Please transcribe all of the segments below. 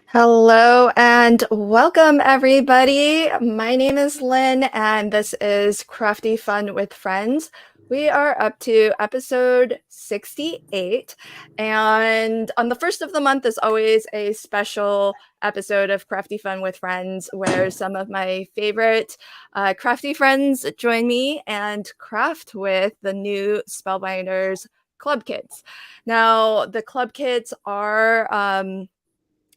Hello and welcome, everybody. My name is Lynn, and this is Crafty Fun with Friends. We are up to episode 68, and on the first of the month is always a special episode of Crafty Fun with Friends where some of my favorite crafty friends join me and craft with the new Spellbinders club kits. Now, the club kits are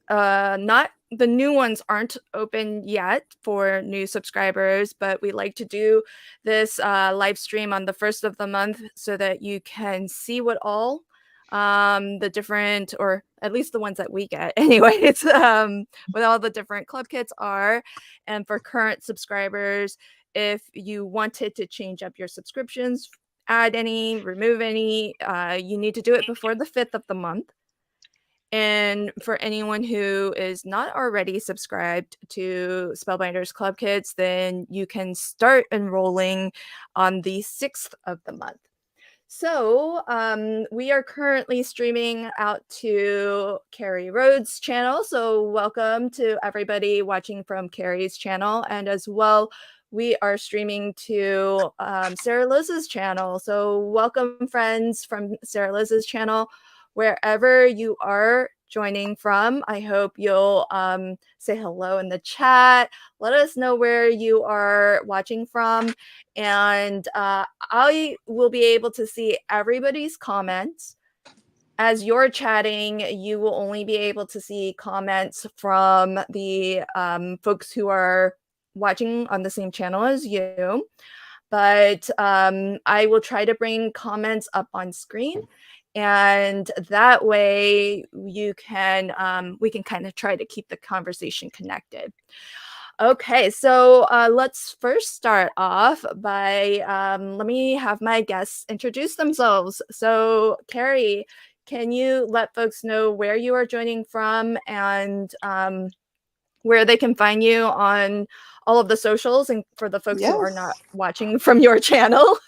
not the new ones aren't open yet for new subscribers, but we like to do this live stream on the first of the month so that you can see what all the different, or at least the ones that we get anyways, what all the different club kits are. And for current subscribers, if you wanted to change up your subscriptions, add any, remove any, you need to do it before the 5th of the month. And for anyone who is not already subscribed to Spellbinders Club Kits, then you can start enrolling on the 6th of the month. So we are currently streaming out to Carrie Rhodes' channel. So welcome to everybody watching from Carrie's channel. And as well, we are streaming to Sarah Liz's channel. So welcome, friends from Sarah Liz's channel. Wherever you are joining from, I hope you'll say hello in the chat. Let us know where you are watching from. And I will be able to see everybody's comments. As you're chatting, you will only be able to see comments from the folks who are watching on the same channel as you. But I will try to bring comments up on screen. And that way you can we can kind of try to keep the conversation connected. Okay, so let's first start off by let me have my guests introduce themselves. So Carrie, can you let folks know where you are joining from and where they can find you on all of the socials, and for the folks who are not watching from your channel?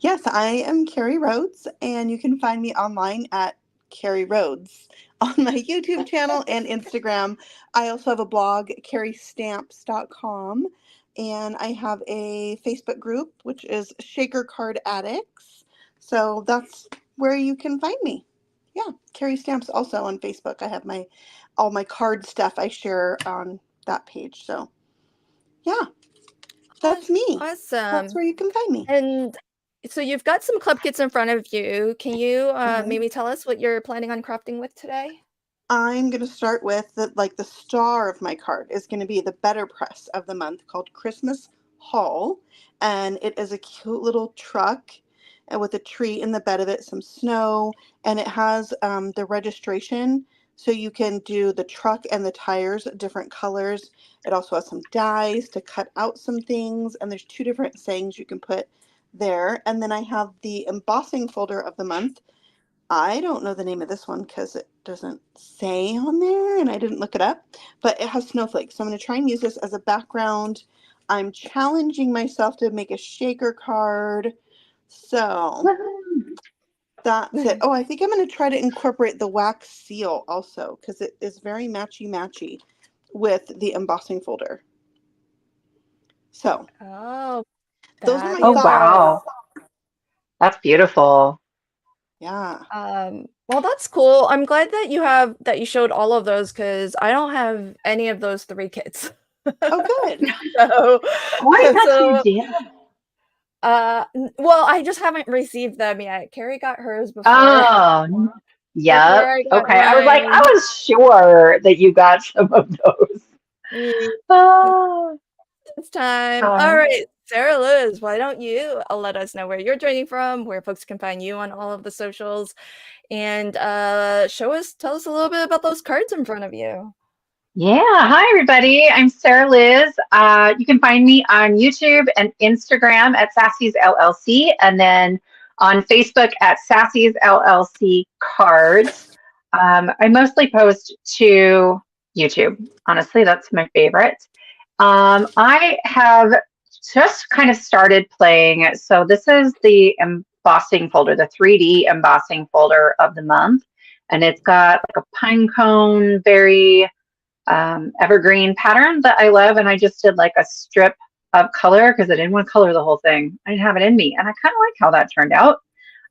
Yes, I am Carrie Rhodes, and you can find me online at Carrie Rhodes on my YouTube channel and Instagram. I also have a blog, carriestamps.com, and I have a Facebook group, which is Shaker Card Addicts. So that's where you can find me. Yeah, Carrie Stamps also on Facebook. I have all my card stuff I share on that page. So yeah, that's me. Awesome. That's where you can find me. And so you've got some club kits in front of you. Can you maybe tell us what you're planning on crafting with today? I'm going to start with the star of my card is going to be the Better Press of the month called Christmas Haul. And it is a cute little truck with a tree in the bed of it, some snow, and it has the registration. So you can do the truck and the tires, different colors. It also has some dies to cut out some things. And there's 2 different sayings you can put there. And then I have the embossing folder of the month. I don't know the name of this one because it doesn't say on there and I didn't look it up, but it has snowflakes. So I'm going to try and use this as a background. I'm challenging myself to make a shaker card. So that's it. Oh, I think I'm going to try to incorporate the wax seal also because it is very matchy with the embossing folder. So. Those are my thoughts. Wow. That's beautiful. Yeah. Well, that's cool. I'm glad that you showed all of those because I don't have any of those 3 kits. Oh, good. Well, I just haven't received them yet. Carrie got hers before. Oh, yeah. Okay. I was sure that you got some of those. It's time. All right, Sarah Liz, why don't you let us know where you're joining from, where folks can find you on all of the socials, and tell us a little bit about those cards in front of you. Yeah. Hi, everybody. I'm Sarah Liz. You can find me on YouTube and Instagram at Sassy's LLC, and then on Facebook at Sassy's LLC Cards. I mostly post to YouTube. Honestly, that's my favorite. I have just kind of started playing. So this is the embossing folder, the 3D embossing folder of the month. and it's got like a pine cone, very evergreen pattern that I love. And I just did like a strip of color because I didn't want to color the whole thing. I didn't have it in me, and I kind of like how that turned out.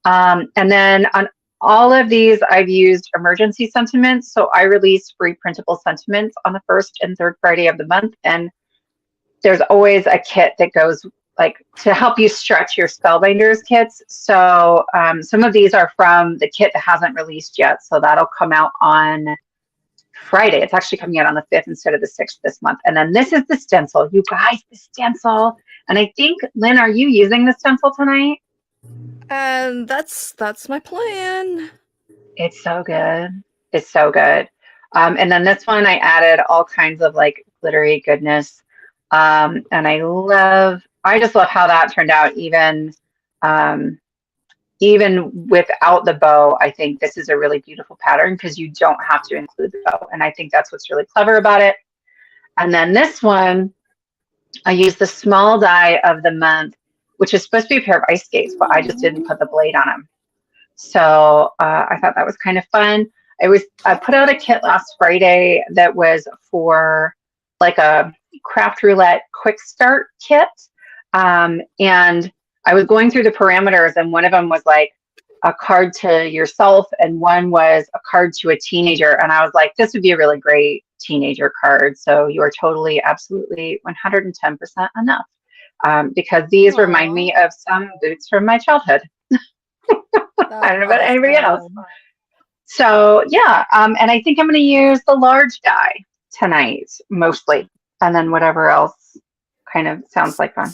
And then on all of these, I've used emergency sentiments. So I release free printable sentiments on the first and third Friday of the month. And there's always a kit that goes like to help you stretch your spellbinders kits. So some of these are from the kit that hasn't released yet. So that'll come out on Friday. It's actually coming out on the 5th instead of the 6th this month. And then this is the stencil. You guys, the stencil. And I think, Lynn, are you using the stencil tonight? And that's my plan. It's so good. It's so good. And then this one, I added all kinds of like glittery goodness. And I just love how that turned out. Even without the bow, I think this is a really beautiful pattern because you don't have to include the bow. And I think that's what's really clever about it. And then this one, I used the small die of the month, which is supposed to be a pair of ice skates, but I just didn't put the blade on them. So I thought that was kind of fun. I put out a kit last Friday that was for like a craft roulette quick start kit. And I was going through the parameters, and one of them was like a card to yourself, and one was a card to a teenager. And I was like, this would be a really great teenager card. So you are totally, absolutely 110% enough. Because these remind me of some boots from my childhood. I don't know about anybody else. So yeah, and I think I'm going to use the large die tonight mostly, and then whatever else kind of sounds like fun.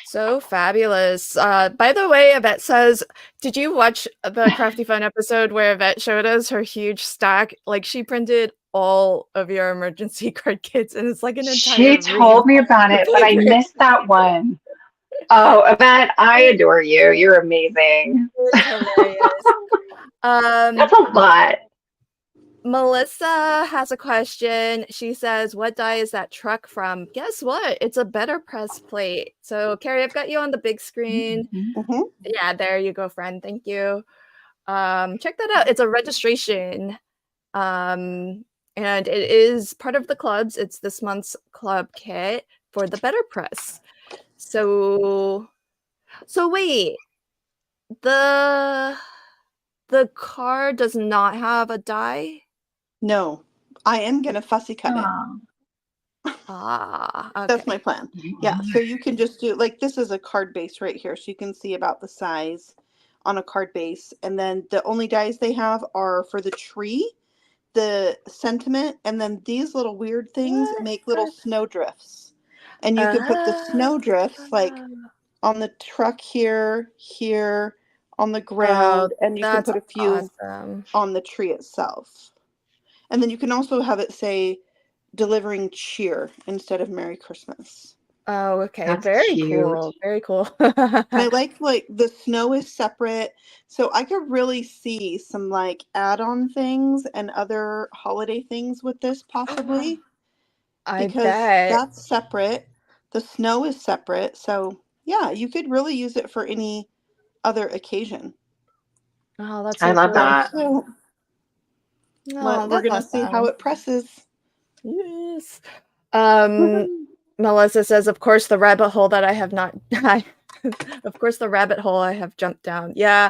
So fabulous. By the way, Yvette says, did you watch the Crafty Fun episode where Yvette showed us her huge stack? Like, she printed all of your emergency card kits, and it's like an entire She told me about it, but I missed that one. Oh, Yvette, I adore you. You're amazing. That's a lot. Melissa has a question. She says, what die is that truck from? Guess what? It's a Better Press plate. So, Carrie, I've got you on the big screen. Mm-hmm. Yeah, there you go, friend. Thank you. Check that out. It's a registration. And it is part of the clubs. It's this month's club kit for the Better Press. So wait. The card does not have a die? No, I am going to fussy cut it. Okay. That's my plan. Yeah, so you can just do, like, this is a card base right here, so you can see about the size on a card base. And then the only dies they have are for the tree, the sentiment, and then these little weird things make little snow drifts. And you can put the snow drifts, like, on the truck here, on the ground, and you can put a few on the tree itself. And then you can also have it say delivering cheer instead of Merry Christmas. Oh, okay. That's very cute. cool. Very cool. I like the snow is separate. So I could really see some like add-on things and other holiday things with this possibly. Because that's separate. The snow is separate. So yeah, you could really use it for any other occasion. Oh, that's I love that. So, we're going to see how it presses. Yes. Melissa says, of course, the rabbit hole that I have not of course, the rabbit hole I have jumped down. Yeah.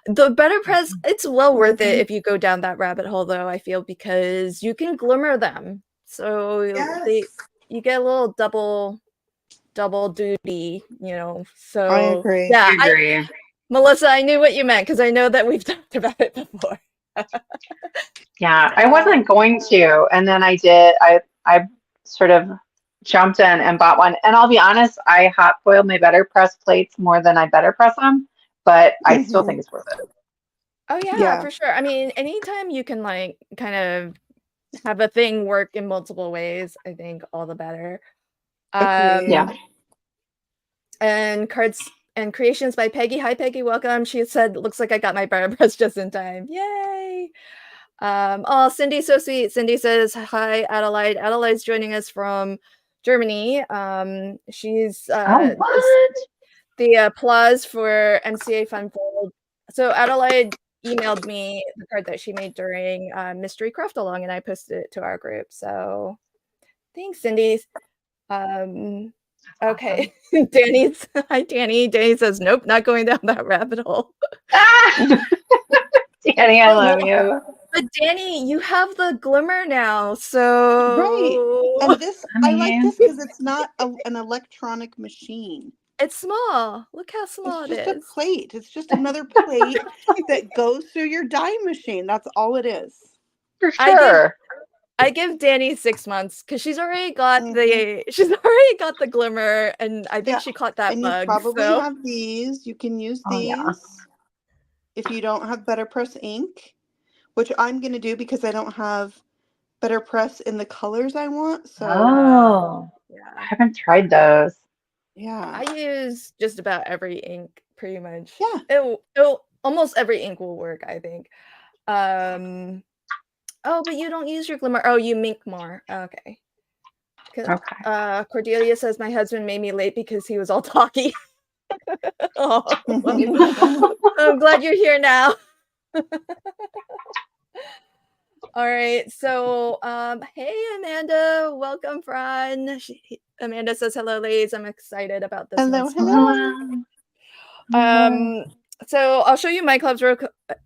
The Better Press, it's well worth it if you go down that rabbit hole, though, I feel, because you can glimmer them. So you get a little double duty, you know. So I agree. Yeah, I agree. Melissa, I knew what you meant because I know that we've talked about it before. Yeah, I wasn't going to, and then I did. I sort of jumped in and bought one. And I'll be honest, I hot foil my Better Press plates more than I Better Press them, but I still think it's worth it. Oh yeah, for sure. I mean, anytime you can like kind of have a thing work in multiple ways, I think all the better. Yeah. And cards and creations by Peggy. Hi Peggy, welcome. She said, looks like I got my Better Press just in time. Yay. Oh, Cindy's so sweet. Cindy says, hi, Adelaide. Adelaide's joining us from Germany. She's the applause for MCA Funfold. So Adelaide, emailed me the card that she made during Mystery Craft Along, and I posted it to our group. So thanks, Cindy. Okay. Awesome. Hi, Danny. Danny says, nope, not going down that rabbit hole. Ah! Danny, I love you. But Danny, you have the glimmer now, Right. so And this, I like mean, this because it's not an electronic machine. it's small. Look how small It's it just a is. plate. It's just another plate that goes through your die machine. That's all it is. for sure. I give Danny 6 months because she's already got Mhm. the glimmer, and I think Yeah. she caught that And you bug. probably So have these. You can use Oh, yeah. these if you don't have Better Press ink, which I'm going to do because I don't have Better Press in the colors I want. So, Oh, I yeah, haven't tried those. yeah. I use just about every ink, pretty much. Yeah. It'll almost every ink will work, I think. Oh, but you don't use your glimmer. Oh, you mink more. Okay. Okay. Cordelia says my husband made me late because he was all talky. Oh, I'm glad you're here now. All right. So, hey Amanda, welcome, Fran. Amanda says hello, ladies. I'm excited about this Hello, month's hello. So I'll show you my clubs real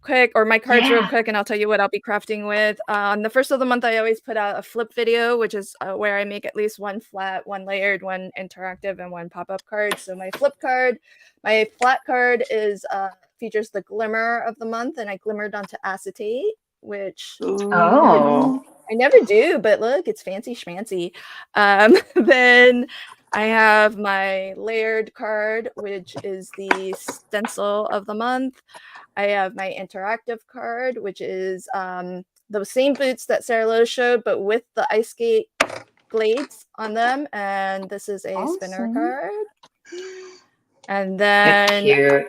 quick, or my cards real Yeah. quick, and I'll tell you what I'll be crafting with. On the first of the month, I always put out a flip video, which is where I make at least one flat, one layered, one interactive, and one pop-up card. So my flat card is features the glimmer of the month, and I glimmered onto acetate, which Oh. I never do, but look, it's fancy schmancy. Then I have my layered card, which is the stencil of the month. I have my interactive card, which is the same boots that Sarah Lowe showed, but with the ice skate blades on them. And this is a spinner Awesome. card. And It's then cute.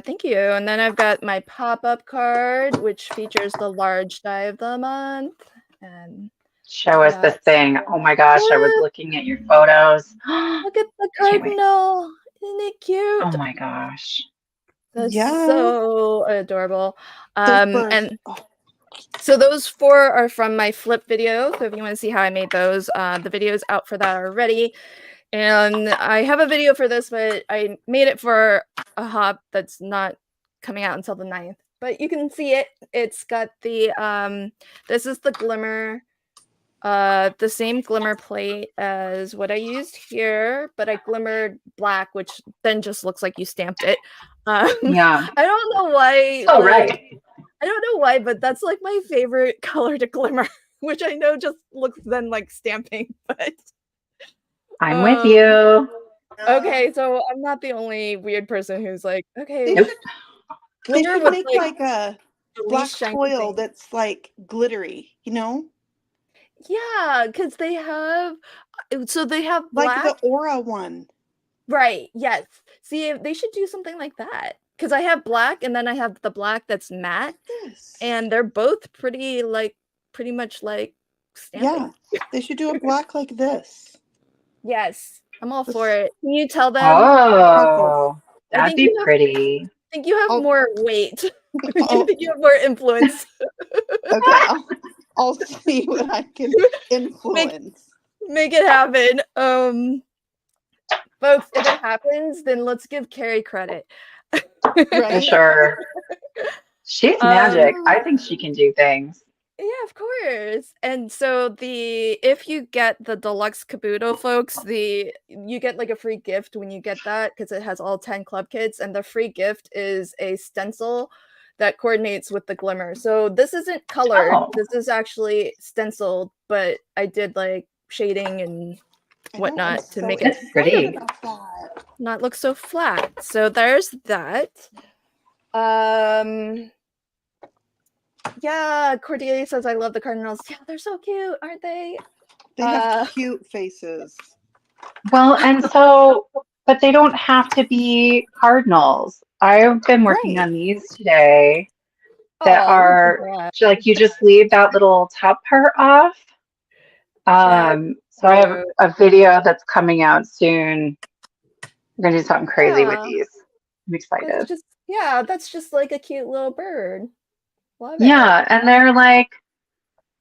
thank you. And then I've got my pop-up card, which features the large die of the month. And Show us this thing. Oh my gosh, I was looking at your photos. look at the Can't wait. cardinal. Isn't it cute? Oh my gosh. That's Yeah. so adorable. Those birds. And so those 4 are from my flip video. So if you want to see how I made those, the video's out for that already. And I have a video for this, but I made it for a hop that's not coming out until the 9th. But you can see it. It's got the this is the glimmer, the same glimmer plate as what I used here, but I glimmered black, which then just looks like you stamped it. Yeah. I don't know why. Oh, right. I don't know why, but that's like my favorite color to glimmer, which I know just looks then like stamping, but I'm with you. okay, so I'm not the only weird person who's like, okay, They glitter should with make like a the black least shiny foil thing. that's like glittery, you know? Yeah, because they have Like black. the Aura one. Right, yes. See, they should do something like that. Because I have black, and then I have the black that's matte, Yes. and they're both pretty much like stamping. Yeah, they should do a black like this. Yes, I'm all for it. Can you tell them? Oh, I that'd think be pretty. I think you have I'll- more weight. I I'll- think you have more influence. Okay, I'll see what I can influence. Make it happen. Folks, if it happens, then let's give Carrie credit. For Right? sure. She's magic. I think she can do things. Yeah, of course. And so if you get the deluxe Kabuto, folks, you get like a free gift when you get that because it has all 10 club kits, and the free gift is a stencil that coordinates with the glimmer. So this isn't colored. Oh. This is actually stenciled, but I did like shading and whatnot to make it pretty. not look so flat. So there's that. Yeah, Cordelia says I love the cardinals. Yeah, they're so cute, aren't they? They have cute faces. Well, and so, but they don't have to be cardinals. I've been working on these today that are like you just leave that little top part off. So I have a video that's coming out soon. We're gonna do something crazy with these. I'm excited. Yeah, that's just like a cute little bird. Love Yeah, it. and they're like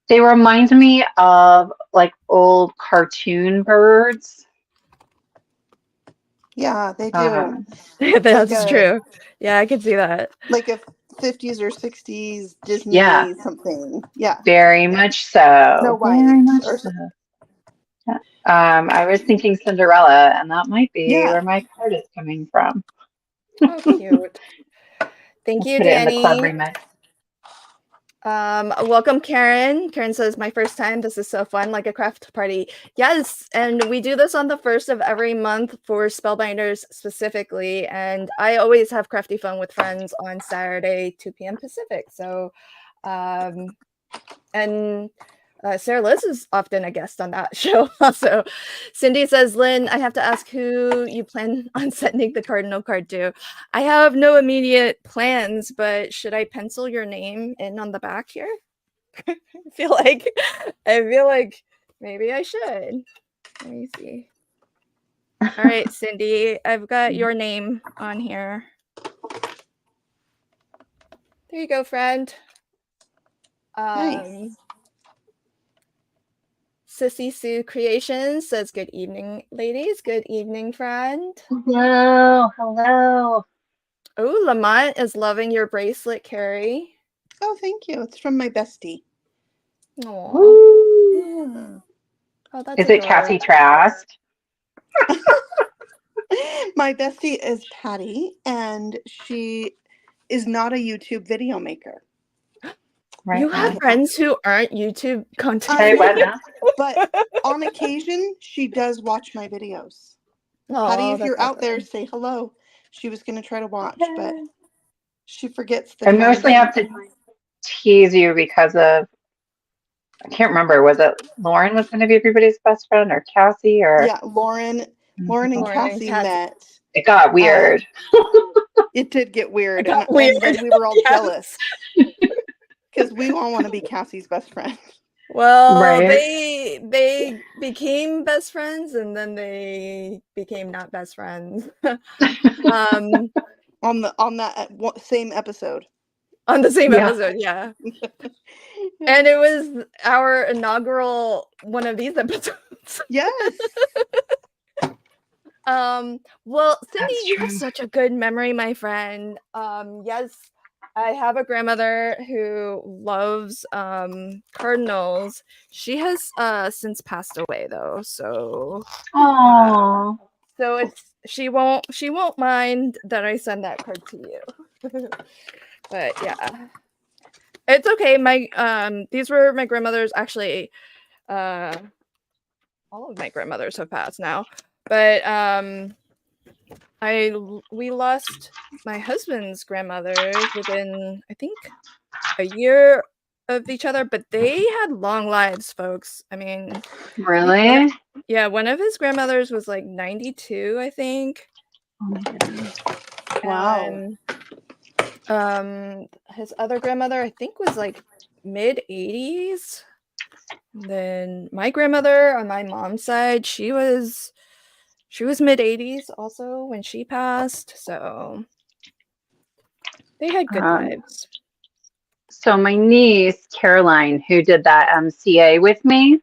they remind me of like old cartoon birds. Yeah, they do. Um, Like That's a true. Yeah, I can see that. like a 50s or 60s yeah, Disney something. Yeah. very much Snow so. Very White much or so. Yeah. I was thinking Cinderella, and that might be yeah. where my card is coming from. Oh, cute. Thank I'll you, put it in the club Danny. remix. Welcome, Karen. Karen says, my first time. This is so fun, like a craft party. Yes, and we do this on the first of every month for Spellbinders specifically. And I always have Crafty Fun with friends on Saturday, 2 p.m. Pacific. So, and Sarah Liz is often a guest on that show also. Cindy says, Lynn, I have to ask who you plan on sending the cardinal card to. I have no immediate plans, but should I pencil your name in on the back here? I feel like maybe I should. Let me see. All right, Cindy, I've got your name on here. There you go, friend. Nice. Sissy Sue Creations says, good evening, ladies. Good evening, friend. Hello, hello. Oh, Lamont is loving your bracelet, Carrie. Oh, thank you. It's from my bestie. Aww. Woo. Yeah. Oh, that's Is it Cassie adorable. Trask? My bestie is Patty, and she is not a YouTube video maker. Right You have on. friends who aren't YouTube content Hey, what creators? now? But on occasion, she does watch my videos. Patty, Oh, if that's you're out there, awesome. say hello. She was going to try to watch, but she forgets the I time mostly have she's. to tease you because of, I can't remember, was it Lauren was going to be everybody's best friend or Cassie or Yeah, Lauren and Lauren and Cassie Cassie. met. it got weird. It did get weird, It got and weird. then we were all Yes. jealous because we all want to be Cassie's best friend. Well, Right. they became best friends and then they became not best friends. On that same episode. On the same Yeah. episode, yeah. And it was our inaugural one of these episodes. Yes. Well, Cindy, That's you have true. such a good memory, my friend. Yes, I have a grandmother who loves cardinals. She has since passed away though, so Oh. it's she won't mind that I send that card to you. But yeah. It's okay. My these were my grandmother's actually all of my grandmothers have passed now. But we lost my husband's grandmother within I think a year of each other, but they had long lives, folks. I mean, Really? one of his grandmothers was like 92, I think. Oh my goodness. Wow. His other grandmother I think was like mid 80s. Then my grandmother on my mom's side, she was mid 80s also when she passed, so they had good lives. So my niece, Caroline, who did that MCA with me,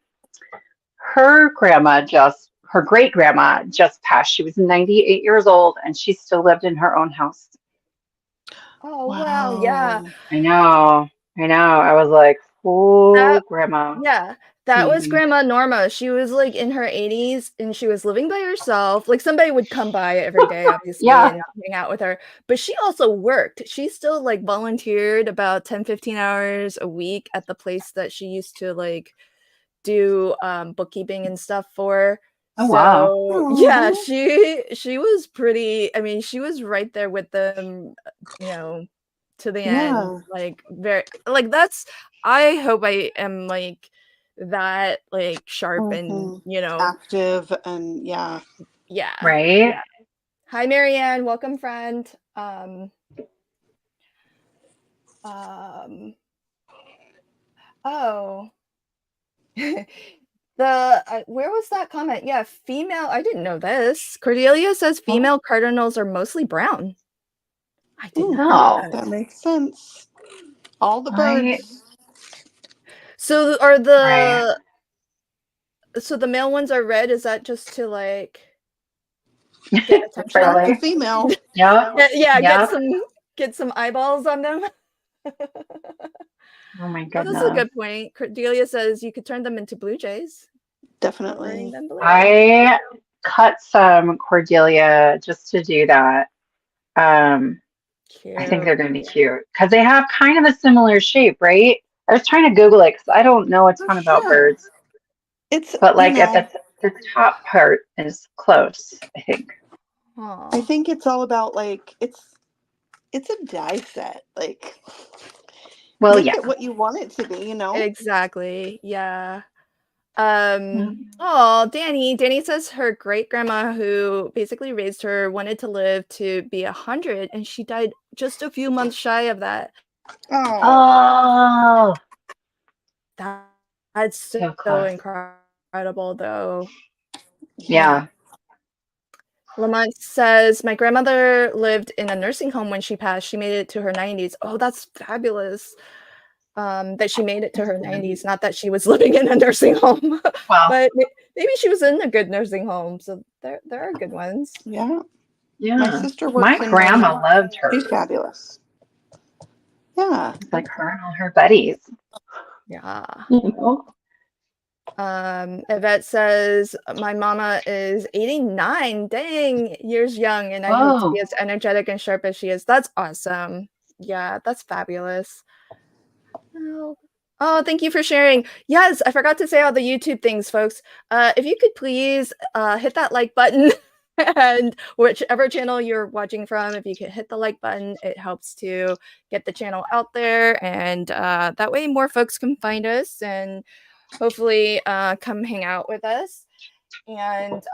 her great grandma just passed. She was 98 years old and she still lived in her own house. Oh, wow, yeah. I know. I was like, oh, grandma. Yeah, that was Grandma Norma. She was like in her 80s and she was living by herself. Like somebody would come by every day, obviously, Yeah. and hang out with her. But she also worked. She still like volunteered about 10, 15 hours a week at the place that she used to like do bookkeeping and stuff for. Oh, wow. So yeah, she was pretty, I mean, she was right there with them, to the end. Like very like that's I hope I am like that like sharp and active and yeah. Right. Yeah. Hi Marianne, welcome friend. Oh. Where was that comment? Yeah, female. I didn't know this. Cordelia says female cardinals are mostly brown. I didn't Oh, know That makes sense. All the I birds. So are right. the male ones are red? Is that just to like get attention? Attract the Probably. female. Yep. Yeah, Yep. get some eyeballs on them. Oh my Oh, this is a goodness. good point. Cordelia says you could turn them into blue jays, coloring Definitely. them blue. I cut some Cordelia just to do that. I think Cute. they're going to be cute because they have kind of a similar shape, right? I was trying to Google it because I don't know a For ton about sure. birds, It's, but you like at know, the top part is close, I think. I Aw. think it's all about like it's a die set. Like Well, make yeah. it what you want it to be, you know? Exactly. Yeah. Mm. Oh, Danny says her great grandma who basically raised her wanted to live to be 100 and she died just a few months shy of that. Oh. Oh, That's so so close. incredible though. Yeah. Yeah. Lamont says my grandmother lived in a nursing home when she passed. She made it to her 90s. Oh, that's fabulous. That she made it to her 90s, not that she was living in a nursing home, Well, but maybe she was in a good nursing home. So there are good ones. Yeah. My yeah. sister My works in grandma loved she's her. fabulous. Yeah. It's like her and all her buddies. Yeah. You know? Yvette says my mama is 89. Dang, years young, and I hope to be Whoa. as energetic and sharp as she is. That's awesome. Yeah, that's fabulous. Oh, thank you for sharing. Yes, I forgot to say all the YouTube things, folks. If you could please hit that like button and whichever channel you're watching from, if you could hit the like button, it helps to get the channel out there. And that way more folks can find us and hopefully come hang out with us. And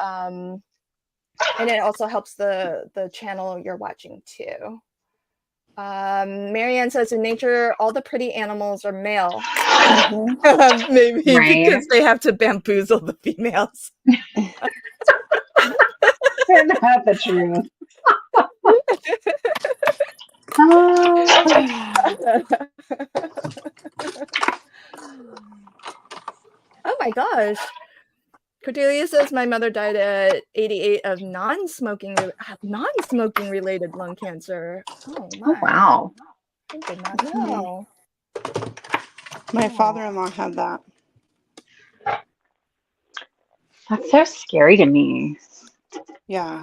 it also helps the channel you're watching too. Marianne says in nature, all the pretty animals are male. Mm-hmm. Maybe Right. because they have to bamboozle the females. Isn't that the truth? Oh my gosh. Cordelia says my mother died at 88 of non-smoking related lung cancer. Oh Oh, my. wow. I did not know. My Oh. father-in-law had that. That's so scary to me. Yeah.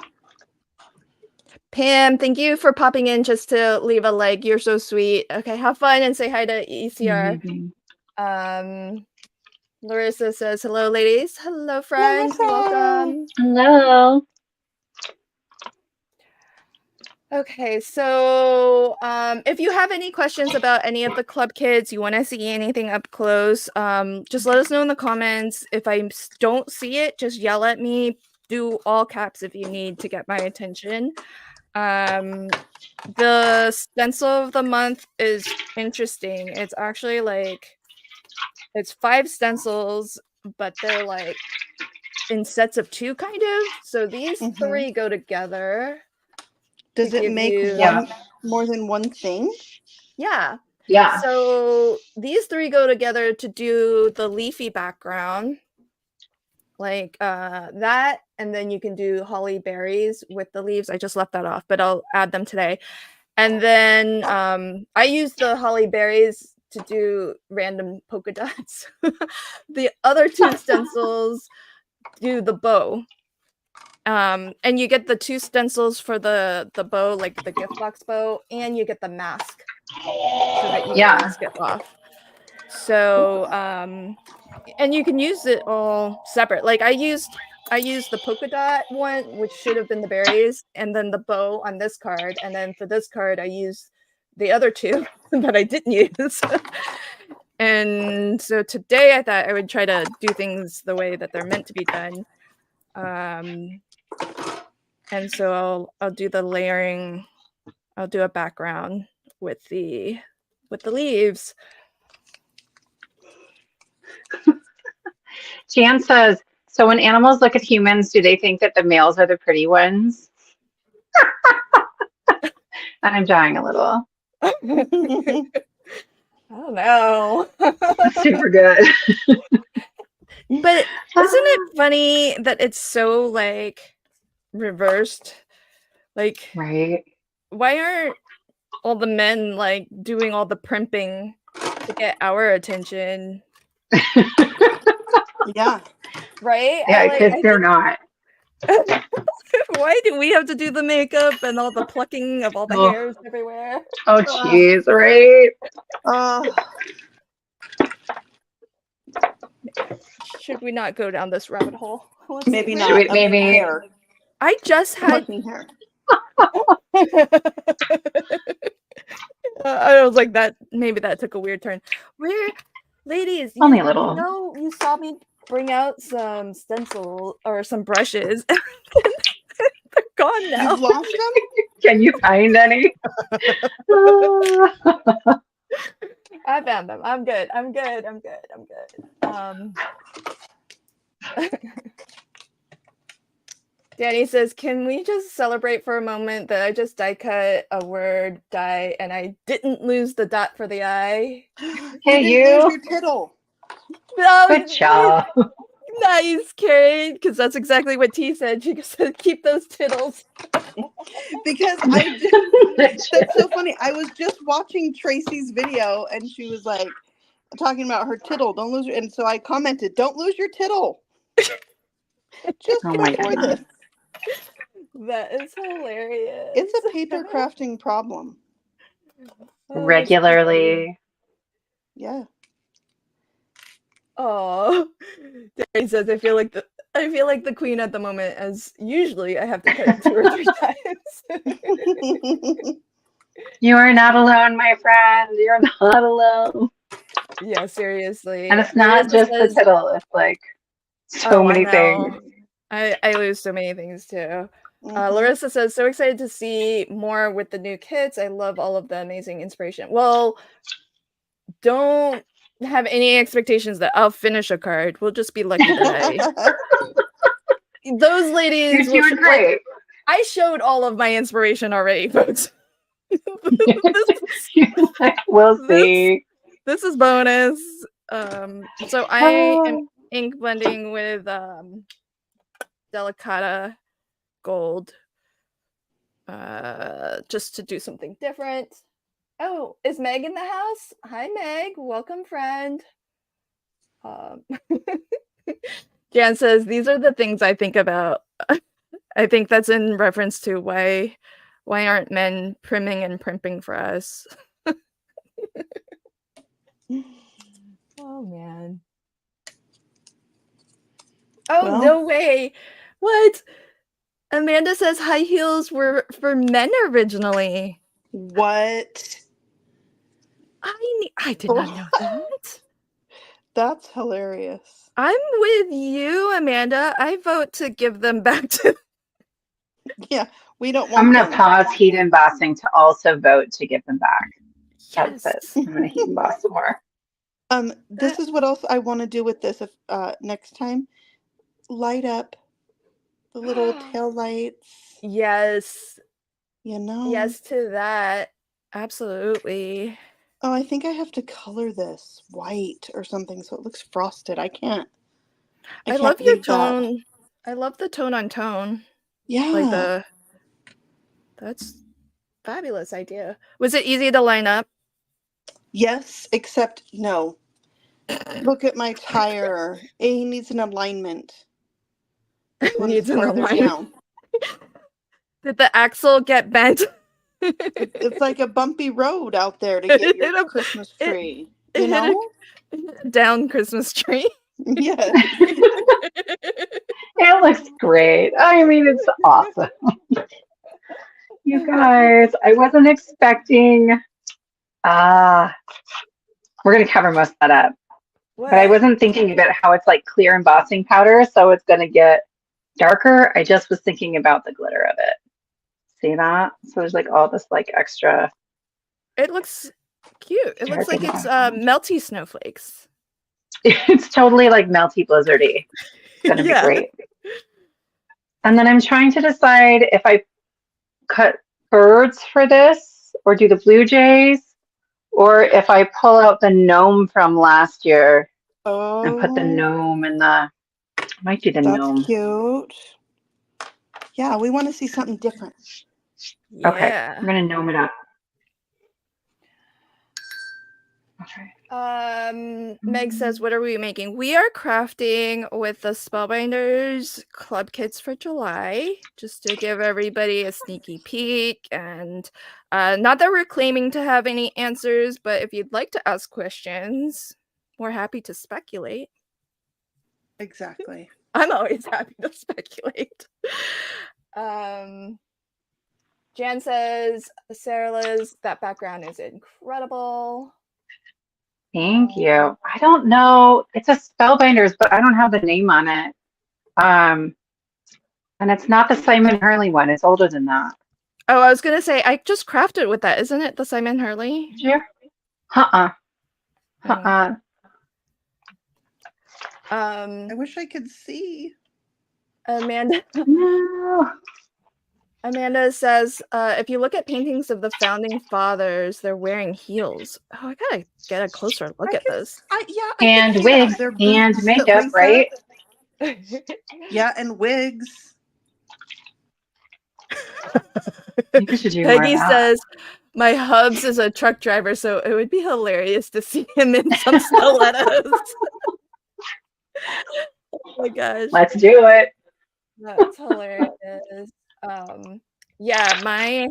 Pam, thank you for popping in just to leave a like. You're so sweet. Okay, have fun and say hi to ECR. Amazing. Larissa says, hello, ladies. Hello, friend. Larissa. Welcome. Hello. Okay, so if you have any questions about any of the club kids, you want to see anything up close, just let us know in the comments. If I don't see it, just yell at me. Do all caps if you need to get my attention. The stencil of the month is interesting. It's actually like it's 5 stencils, but they're like in sets of 2 kind of. So these Mm-hmm. 3 go together to Does it give make you Yeah. more than one thing? Yeah. Yeah. So these 3 go together to do the leafy background. Like that, and then you can do holly berries with the leaves. I just left that off, but I'll add them today. And then I use the holly berries to do random polka dots. The other 2 stencils do the bow. And you get the 2 stencils for the bow, like the gift box bow, and you get the mask so that you can Yeah. mask it off. So and you can use it all separate. Like I used the polka dot one, which should have been the berries, and then the bow on this card, and then for this card I used the other 2 that I didn't use. And so today I thought I would try to do things the way that they're meant to be done. And so I'll do the layering. I'll do a background with the leaves. Jan says, so when animals look at humans, do they think that the males are the pretty ones? I'm dying a little. I don't know. That's super good. But isn't it funny that it's so like reversed? Like, Right. why aren't all the men like doing all the primping to get our attention? Yeah. Right? Yeah, because I they're not. why do we have to do the makeup and all the plucking of all the Oh. hairs everywhere? Oh, jeez, right? Should we not go down this rabbit hole? Maybe Where- not. Should we- Of maybe- hair. I just had. Plucking hair. I was like that. Maybe that took a weird turn. Where, ladies? Only a little. You know, you saw me bring out some stencil or some brushes. They're gone now. You've lost them? Can you find any? I found them. I'm good. I'm good. Danny says, can we just celebrate for a moment that I just die cut a word die and I didn't lose the dot for the I? Hey, Lose you. your tittle. No, Good job. nice, Carrie, because that's exactly what T said. She said, keep those tittles. Because that's so funny. I was just watching Tracy's video and she was like talking about her tittle. Don't lose your, and so I commented, don't lose your tittle. Just Oh my before goodness. this. That is hilarious. It's a paper crafting problem. Regularly. Yeah. Oh, Danny says, I feel like the queen at the moment, as usually I have to cut 2 or 3 times. You are not alone, my friend. You're not alone. Yeah, seriously. And it's not Marissa just says, the tittle. It's like so I many know. things. I lose so many things too. Mhm. Larissa says, so excited to see more with the new kits. I love all of the amazing inspiration. Well, don't have any expectations that I'll finish a card. We'll just be lucky that those ladies You're will doing great. I showed all of my inspiration already, folks. We'll see. This is bonus. So I am ink blending with Delicata Gold. Just to do something different. Oh, is Meg in the house? Hi, Meg. Welcome, friend. Jan says, these are the things I think about. I think that's in reference to why aren't men primming and primping for us? Oh, man. Oh, Well. no way. What? Amanda says high heels were for men originally. What? I did not know that. That's hilarious. I'm with you, Amanda. I vote to give them back to. Yeah, we don't want I'm going to them. pause heat embossing to also vote to give them back. That's Yes. it. I'm going to heat emboss some more. This is what else I want to do with this if next time. Light up the little tail lights. Yes. You know? Yes to that. Absolutely. Oh, I think I have to color this white or something so it looks frosted. I can't love your leave that. tone. I love the tone on tone. Yeah. That's fabulous idea. Was it easy to line up? Yes, except no. Look at my tire. It needs an alignment. This one's Needs an farther alignment. down. Did the axle get bent? It's like a bumpy road out there to get your Christmas tree. You know? Down Christmas tree. Yes. It looks great. I mean, it's awesome. You guys, I wasn't expecting. We're going to cover most of that up. What? But I wasn't thinking about how it's like clear embossing powder, so it's going to get darker. I just was thinking about the glitter of it. See that? So there's like all this like extra. It looks cute. It looks like it's melty snowflakes. It's totally like melty blizzardy. It's going to be great. And then I'm trying to decide if I cut birds for this or do the Blue Jays, or if I pull out the gnome from last year and put the Oh, gnome in the, I might do the that's gnome. cute. Yeah, we want to see something different. Okay, Yeah. I'm gonna gnome it up. Okay. Meg says, what are we making? We are crafting with the Spellbinders club kits for July, just to give everybody a sneaky peek. And not that we're claiming to have any answers, but if you'd like to ask questions, we're happy to speculate. Exactly. I'm always happy to speculate. Jan says, Sarah Liz, that background is incredible. Thank you. I don't know. It's a Spellbinders, but I don't have the name on it. And it's not the Simon Hurley one. It's older than that. Oh, I was gonna say I just crafted with that. Isn't it the Simon Hurley? Did you? I wish I could see. Amanda. No. Amanda says, if you look at paintings of the founding fathers, they're wearing heels. Oh, I gotta get a closer look at this. And wigs and makeup, right? Yeah, and wigs. We should do more of Peggy that. says, my hubs is a truck driver, so it would be hilarious to see him in some stilettos. Oh my gosh. Let's do it. That's hilarious. Yeah, my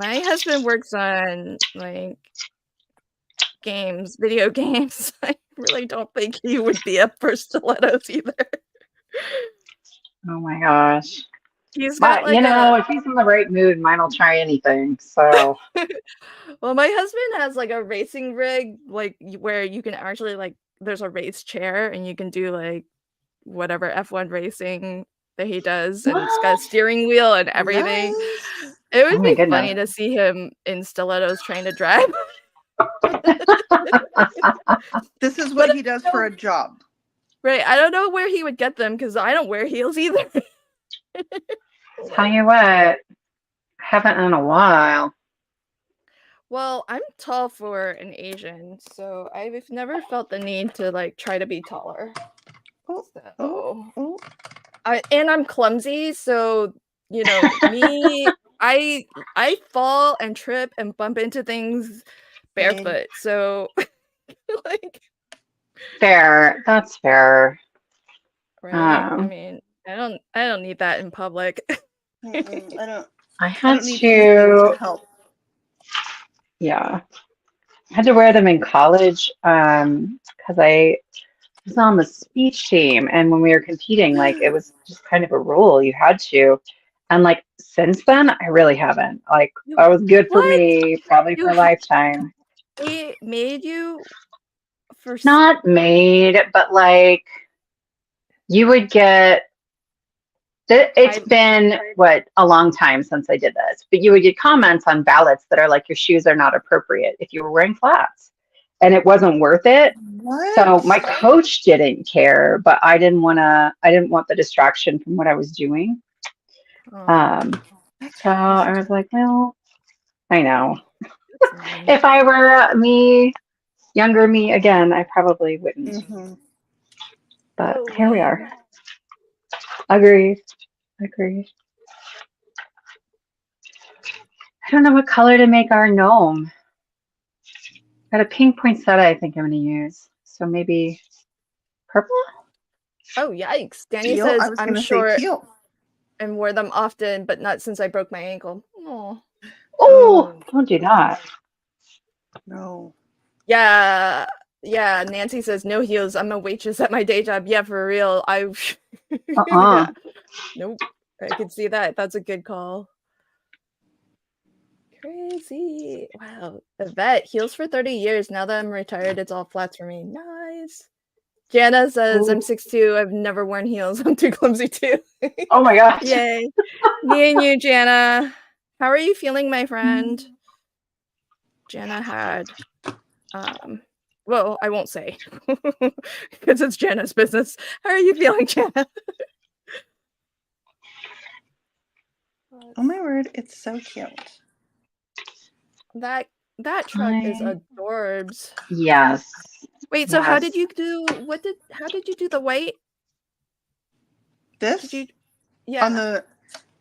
husband works on like games, video games. I really don't think he would be up for stilettos either. Oh my gosh. He's got But, if he's in the right mood, mine will try anything. So well, my husband has like a racing rig, like where you can actually like there's a race chair and you can do like whatever F1 racing that he does, and it's got a steering wheel and everything. Nice. It would be goodness. funny to see him in stilettos trying to drive. This is what he does for a job. Right. I don't know where he would get them because I don't wear heels either. Tell you what, haven't in a while. Well, I'm tall for an Asian, so I've never felt the need to like try to be taller. And I'm clumsy, so me, I fall and trip and bump into things barefoot. So like fair. That's fair. Right. I mean, I don't need that in public. I had don't need to help. Yeah. I had to wear them in college because I was on the speech team, and when we were competing, like it was just kind of a rule. You had to. And like since then, I really haven't. Like that was good for me, probably for a lifetime. They made you for not made, but like you would get. It's been a long time since I did this, but you would get comments on ballots that are like your shoes are not appropriate if you were wearing flats, and it wasn't worth it. What? So my coach didn't care, but I didn't want the distraction from what I was doing. So I was like, well, I know. If I were younger me again, I probably wouldn't. But here we are. Agreed. I don't know what color to make our gnome. Got a pink poinsettia I think I'm going to use. So maybe purple? Oh, yikes. Danny says, I'm sure and wear them often, but not since I broke my ankle. Oh, don't do that. No. Yeah. Nancy says, no heels. I'm a waitress at my day job. Yeah, for real. Yeah. Nope. I can see that. That's a good call. Crazy. Wow. Yvette, heels for 30 years. Now that I'm retired, it's all flats for me. Nice. Jana says, I'm 6'2". I've never worn heels. I'm too clumsy too. Oh my gosh. Yay. Me and you, Jana. How are you feeling, my friend? Jana had well, I won't say because it's Jana's business. How are you feeling, Jana? Oh my word, it's so cute. That truck is adorbs. Yes. Wait, so how did Yes. you do? How did you do the white? This Did you? on Yeah, the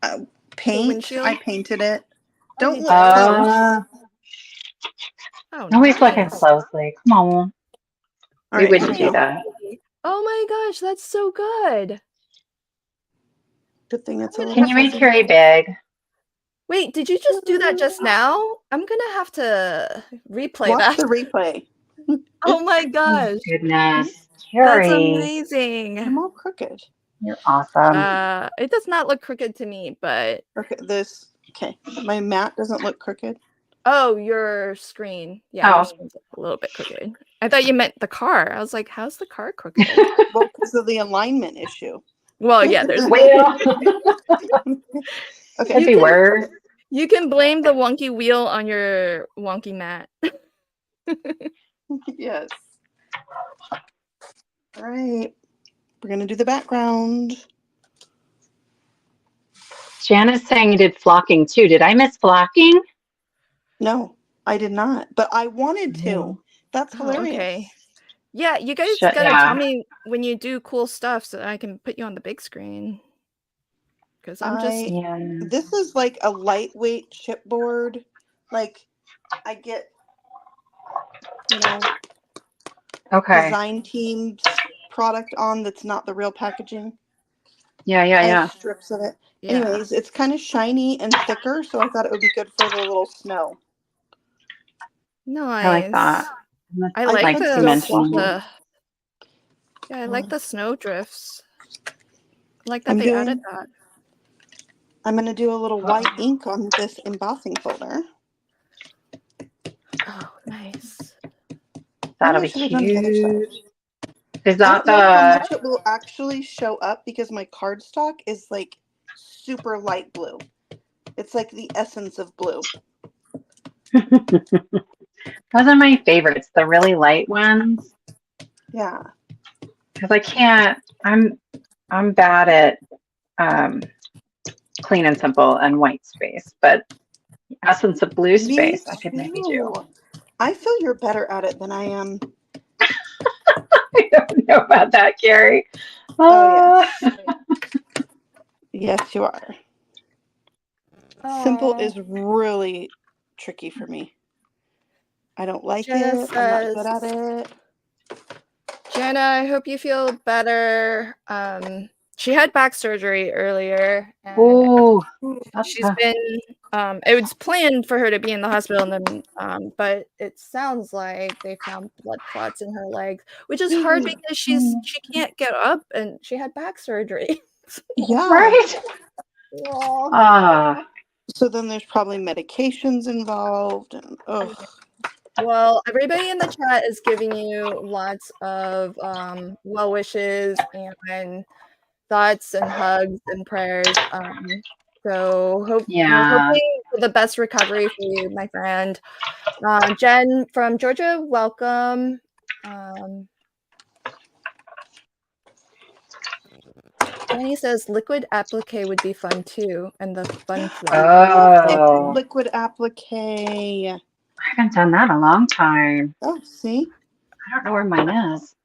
the paint. windshield. I painted it. Oh, Don't you look did? close. Oh, Nobody's looking nice. closely. Come on. All We right, wouldn't here do we go. that. Oh my gosh, that's so good. Good thing it's a little Can you make fuzzy. Carrie big? Wait, did you just do that just now? I'm gonna have to replay Watch that. the replay. Oh my Oh, gosh, goodness. that's Carrie, amazing. I'm all crooked. you're awesome. It does not look crooked to me, but Okay, okay. My mat doesn't look crooked. oh, your screen. Yeah, your Oh. screen's a little bit crooked. I thought you meant the car. I was like, how's the car crooked? Well, because of the alignment issue. Well, yeah, there's Well, Okay. could be worse. You can blame the wonky wheel on your wonky mat. Yes. All right. We're going to do the background. Janice saying you did flocking too. Did I miss flocking? No, I did not, but I wanted to. That's Oh, hilarious. okay. Yeah, you guys Shut- gotta yeah. tell me when you do cool stuff so that I can put you on the big screen. Because I'm just Yeah. This is like a lightweight chipboard. Like I get, you know, Okay. design team's product on that's not the real packaging. Yeah, I yeah, yeah. have strips of it. yeah. Anyways, it's kind of shiny and thicker, so I thought it would be good for the little snow. Nice. I like that. I like like the, dimensioning. yeah, I like the snow drifts. I like that I'm they added that. I'm going to do a little white ink on this embossing folder. Oh, nice. That'll Maybe I be should have done the other side. cute. Is I that don't know how the much it will actually show up because my cardstock is like super light blue. It's like the essence of blue. those are my favorites, the really light ones. Yeah. Because I can't, I'm bad at clean and simple and white space, but essence of blue space, I could maybe do. I feel you're better at it than I am. I don't know about that, Carrie. Oh, yes. Yes, you are. Simple is really tricky for me. I don't like Jenna it. I'm not good at it. Jenna, I hope you feel better. She had back surgery earlier, and Oh, she's been. It was planned for her to be in the hospital, and then, but it sounds like they found blood clots in her legs, which is hard because she can't get up, and she had back surgery. Yeah. right. So then there's probably medications involved, and Well, everybody in the chat is giving you lots of well wishes and thoughts and hugs and prayers. So we're hoping for the best recovery for you, my friend. Jen from Georgia, welcome. Jenny says liquid applique would be fun too, and the fun flow. Liquid applique. I haven't done that in a long time. Oh, see? I don't know where mine is.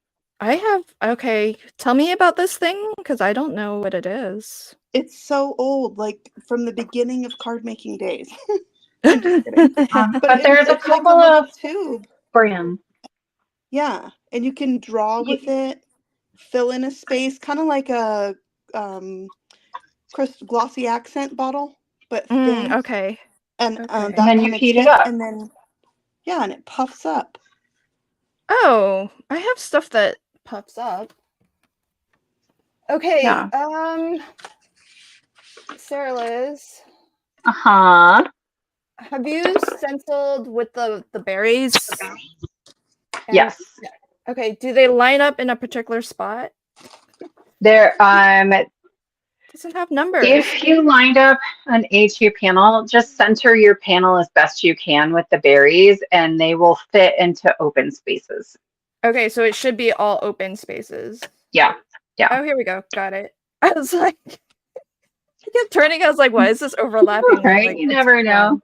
I have, okay, tell me about this thing, because I don't know what it is. It's so old, like from the beginning of card making days. I'm just kidding. But there's a couple like of tube. brands. Yeah, and you can draw with it, fill in a space, kind of like a glossy accent bottle, but thin. Okay. And Okay. that And then you kind of heat it tip, up. and then and it puffs up. Oh, I have stuff that puffs up. Okay. Yeah. Sarah Liz. Have you stenciled with the berries? Yes. Okay. Do they line up in a particular spot? There Doesn't have numbers. if you lined up an A2 panel, just center your panel as best you can with the berries and they will fit into open spaces. Okay, so it should be all open spaces. Yeah. Yeah. Oh, here we go. Got it. I was like, I kept turning. I was like, why is this overlapping? Right. Like, you never know.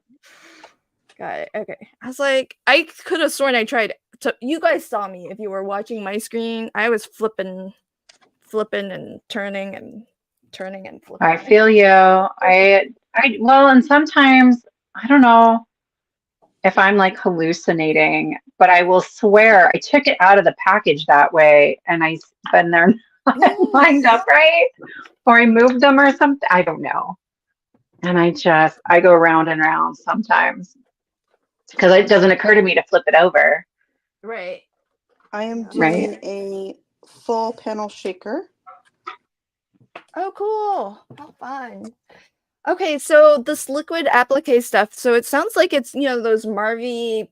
Got it. Okay. I was like, I could have sworn I tried to. You guys saw me if you were watching my screen. I was flipping and turning and flipping. I feel you. Well, and sometimes I don't know if I'm like hallucinating, but I will swear I took it out of the package that way, and then they're not lined up right, or I moved them or something. I don't know. And I go round and round sometimes because it doesn't occur to me to flip it over. Right. I am doing a full panel shaker. Oh, cool. How fun. Okay, so this liquid applique stuff, so it sounds like it's, those Marvy.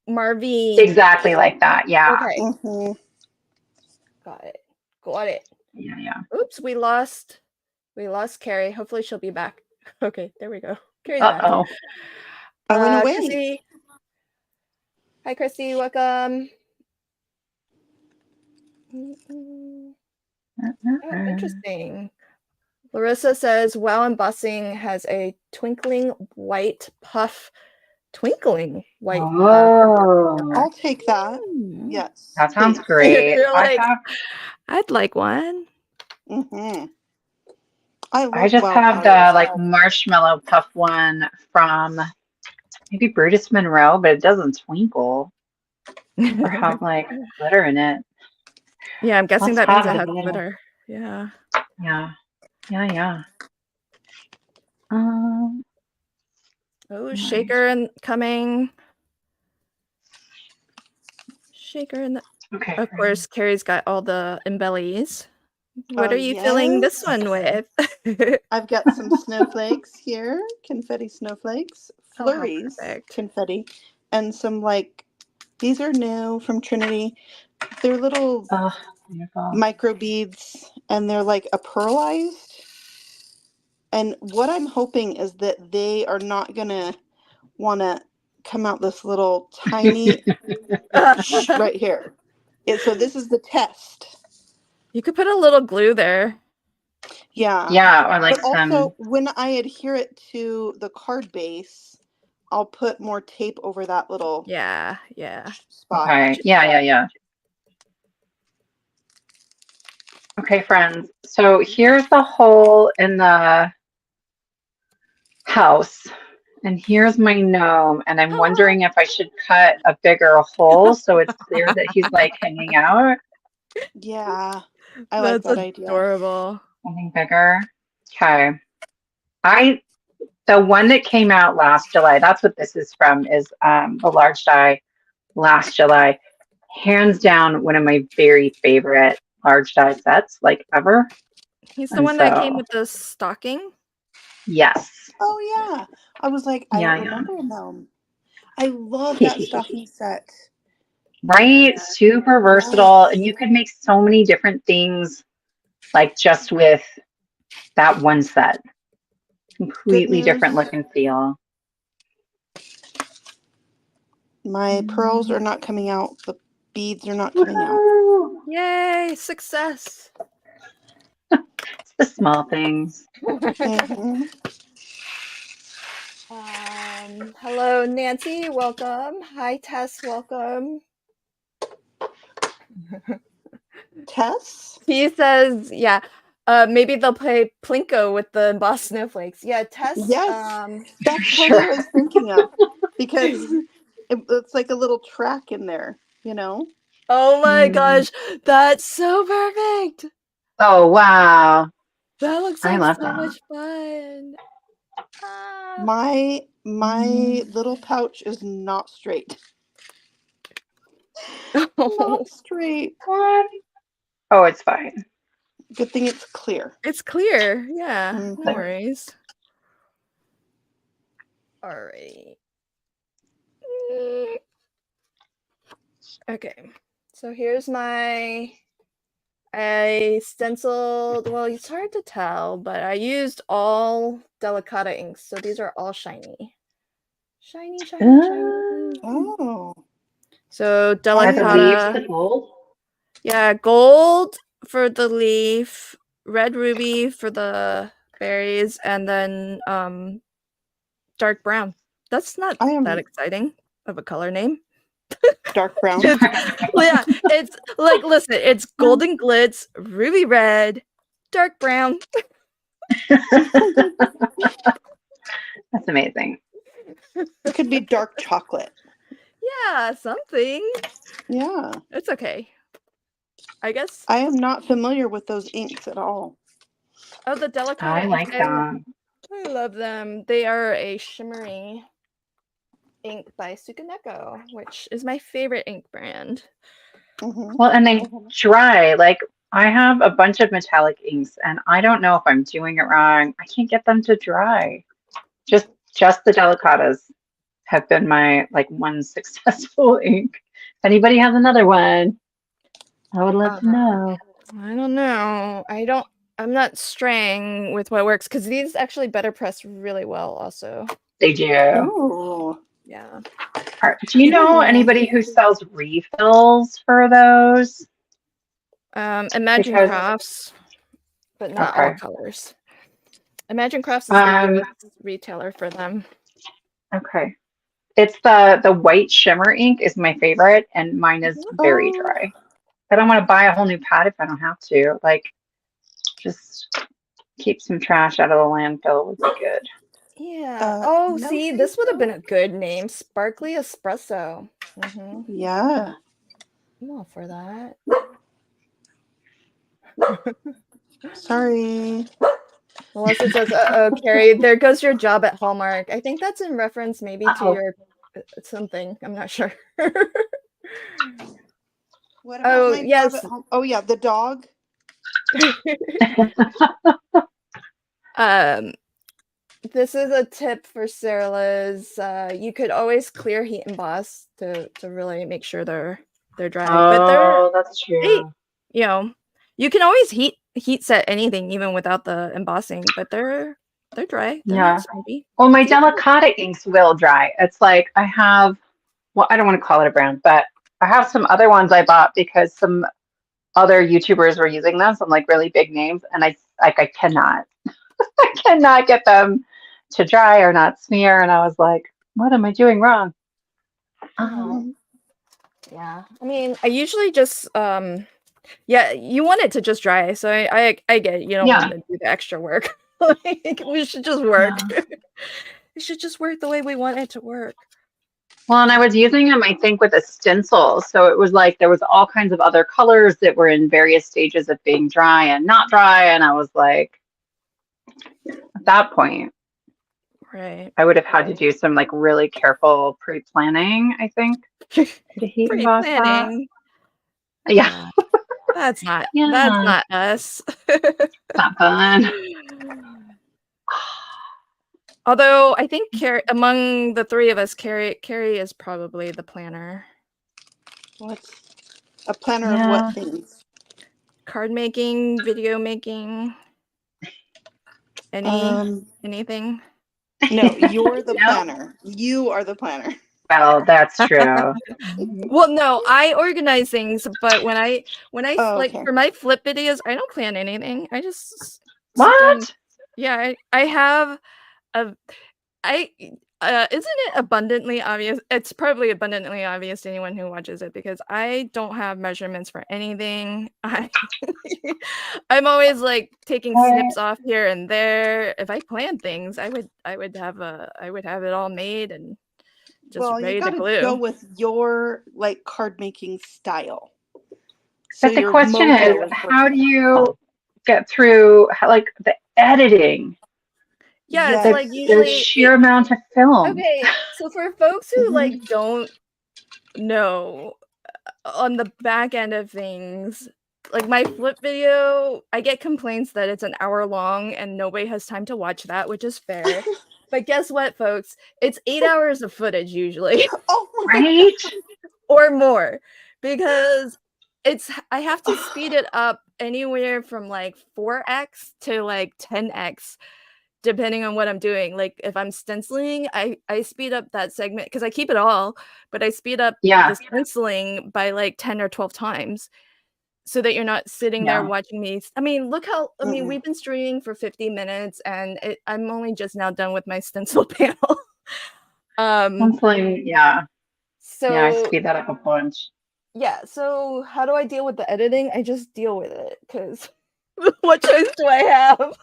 Exactly like that, yeah. Okay. Mm-hmm. Got it. Yeah. Oops, we lost Carrie. Hopefully she'll be back. Okay, there we go. Carrie's Uh-oh. back. I went away. Chrissy. Hi, Chrissy. Welcome. Oh, interesting. Larissa says, "Wow, embossing has a twinkling white puff." Twinkling white puff. I'll take that. Yes. That sounds please. great. You're like, I'd like one. Mm-hmm. I just have the like marshmallow puff one from maybe Brutus Monroe, but it doesn't twinkle or have like glitter in it. Yeah, I'm guessing Let's that means it have has the little- glitter. Yeah. Yeah. Oh, shaker and coming. Shaker and okay. Of course, Carrie's got all the embellies. What are you filling this one with? I've got some snowflakes here, confetti snowflakes, flurries, confetti, and some these are new from Trinity. They're little micro beads, and they're like a pearlized. And what I'm hoping is that they are not gonna want to come out this little tiny right here. So this is the test. You could put a little glue there. Yeah, or like but also when I adhere it to the card base, I'll put more tape over that little spot. Okay. Yeah. Okay, friends. So here's the hole in the house, and here's my gnome, and I'm wondering if I should cut a bigger hole so it's clear that he's like hanging out. Yeah, I like that idea. Adorable. Something bigger. Okay. The one that came out last July, that's what this is from, is the large die last July. Hands down, one of my very favorite large die sets, like ever. He's the one that came with the stocking? Yes. Oh, yeah. I was like, I don't remember them. I love that stocking set. Right? Super versatile. And you could make so many different things, like just with that one set. Completely different look and feel. My pearls are not coming out. The beads are not coming out. Yay, success. It's the small things. Mm-hmm. Hello, Nancy. Welcome. Hi, Tess. Welcome. Tess? He says, maybe they'll play Plinko with the embossed snowflakes. Yeah, Tess. Yes, that's what I was thinking of, because it's like a little track in there, Oh my gosh, that's so perfect. Oh, wow. That looks like so much fun. My little pouch is not straight. Not straight. What? Oh, it's fine. Good thing it's clear. It's clear. Yeah, no Clear. worries. All right. Okay, so here's I stenciled, well, it's hard to tell, but I used all Delicata inks, so these are all shiny. Shiny. Oh. So Delicata. The gold? Yeah, gold for the leaf, red ruby for the berries, and then dark brown. That's not I am that exciting of a color name. dark brown. Well, yeah, it's like, listen, it's golden glitz, ruby red, dark brown. That's amazing. It could be dark chocolate. Yeah, something. Yeah. It's okay. I guess. I am not familiar with those inks at all. Oh, the delicate. I like them. I love them. They are a shimmery ink by Sukaneko, which is my favorite ink brand. Mm-hmm. Well, and they dry. Like, I have a bunch of metallic inks, and I don't know if I'm doing it wrong. I can't get them to dry. Just the Delicatas have been my one successful ink. If anybody has another one, I would love to know. I don't know. I'm not straying with what works, because these actually better press really well also. They do. Oh. Yeah. Do you know anybody who sells refills for those? Imagine Crafts, but not all colors. Imagine Crafts is the newest retailer for them. Okay. It's the white shimmer ink is my favorite, and mine is very dry. I don't want to buy a whole new pad if I don't have to. Like, just keep some trash out of the landfill would be good. Yeah. See, this would have been a good name. Sparkly Espresso. Mm-hmm. Yeah. I'm all for that. Sorry. Melissa says, Carrie, there goes your job at Hallmark. I think that's in reference maybe to your something. I'm not sure. What about my job at home? Oh, yeah, the dog. This is a tip for Sarah Liz. You could always clear heat emboss to really make sure they're dry. Oh, that's true. You can always heat set anything even without the embossing, but they're dry. Yeah. Well, my Delicata inks will dry. It's like I have, well, I don't want to call it a brand, but I have some other ones I bought because some other YouTubers were using them, some like really big names, and I cannot, I cannot get them to dry or not smear, and I was like, what am I doing wrong? Yeah, I mean, I usually just yeah, you want it to just dry, so I get it. You don't want to do the extra work. Like, we should just work. It should just work the way we want it to work. Well, and I was using them, I think, with a stencil. So it was like there was all kinds of other colors that were in various stages of being dry and not dry. And I was like, at that point, I would have had to do some like really careful pre-planning, I think, to heat emboss that. Yeah. That's not us. It's not fun. Although I think among the three of us, Carrie is probably the planner. What's a planner of what things? Card making, video making, anything? No, you're the planner. You are the planner. Well, that's true. Well, no, I organize things, but when I for my flip videos, I don't plan anything. I just yeah, I have isn't it abundantly obvious? It's probably abundantly obvious to anyone who watches it because I don't have measurements for anything. I'm always like taking snips off here and there. If I plan things, I would have it all made and just ready to glue. Go with your like card making style. But the question is, how do you get through the editing? Yeah, it's like usually the sheer amount of film. Okay, so for folks who like don't know on the back end of things, like my flip video, I get complaints that it's an hour long and nobody has time to watch that, which is fair. But guess what, folks? It's 8 hours of footage usually. Right? Or more. Because I have to speed it up anywhere from like 4x to like 10x. Depending on what I'm doing. Like if I'm stenciling, I speed up that segment because I keep it all, but I speed up the stenciling by like 10 or 12 times so that you're not sitting there watching me. I mean, look how, we've been streaming for 50 minutes and I'm only just now done with my stencil panel. Um, Counseling, yeah. Yeah, I so speed that up a bunch. yeah, so how do I deal with the editing? I just deal with it because what choice do I have?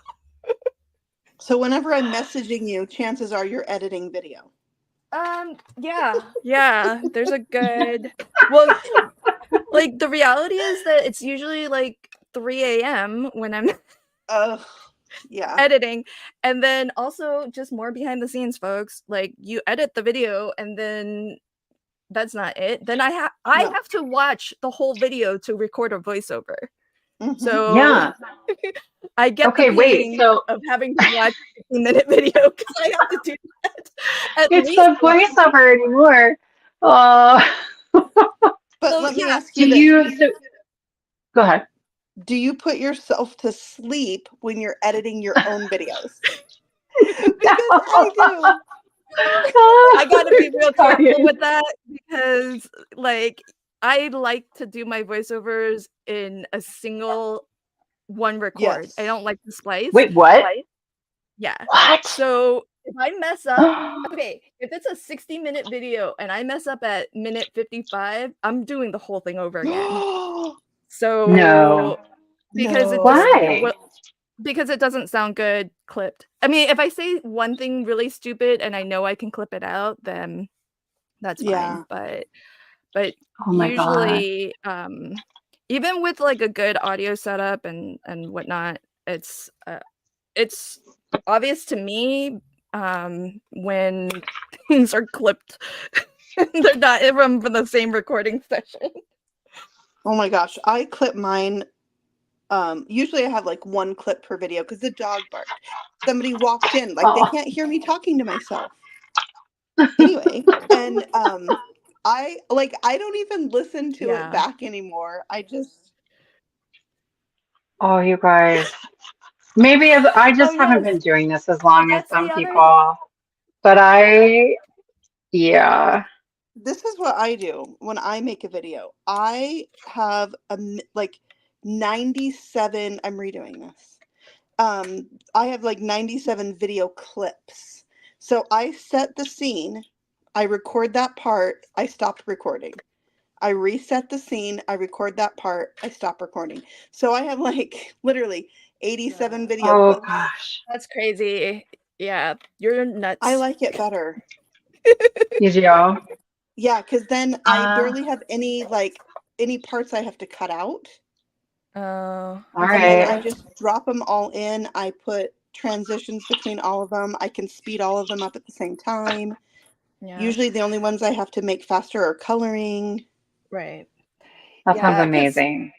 So whenever I'm messaging you, chances are you're editing video. Yeah, there's a good, well, like the reality is that it's usually like 3 a.m. when I'm Oh, yeah. editing, and then also just more behind the scenes, folks. Like you edit the video and then that's not it. Then I No. have to watch the whole video to record a voiceover. Mm-hmm. So Yeah. I get the Okay, wait. pain So of having to watch a 15-minute video because I have to do that at it's least the voiceover anymore. Oh. But so let me yeah. ask you this. Go ahead. Do you put yourself to sleep when you're editing your own videos? Because I do. I gotta be real Sorry. careful with that because like I like to do my voiceovers in a single one record. Yes. I don't like to splice. Wait, what? Yeah. What? So if I mess up, okay, if it's a 60-minute video and I mess up at minute 55, I'm doing the whole thing over again. So No. because it No. just Why? because it doesn't sound good clipped. I mean, if I say one thing really stupid and I know I can clip it out, then that's Yeah. fine. But Oh my God. usually, even with like a good audio setup and whatnot, it's obvious to me when things are clipped. They're not from the same recording session. Oh my gosh. I clip mine. Usually I have like one clip per video because the dog barked. Somebody walked in, like they Oh. can't hear me talking to myself. Anyway, and I don't even listen to it Yeah. back anymore. I just Oh, you guys. Maybe I just Oh haven't yes, been doing this as long as that's some the other. people. But yeah. this is what I do when I make a video. I have like 97, I'm redoing this. I have like 97 video clips. So I set the scene, I record that part, I stopped recording. I reset the scene, I record that part, I stop recording. So I have like literally 87 video Oh clips. gosh. That's crazy. Yeah, you're nuts. I like it better. You do? Yeah, because then I barely have any parts I have to cut out. Oh, All And then right. I just drop them all in. I put transitions between all of them. I can speed all of them up at the same time. yeah. Usually the only ones I have to make faster are coloring. Right. That sounds Yeah, because amazing.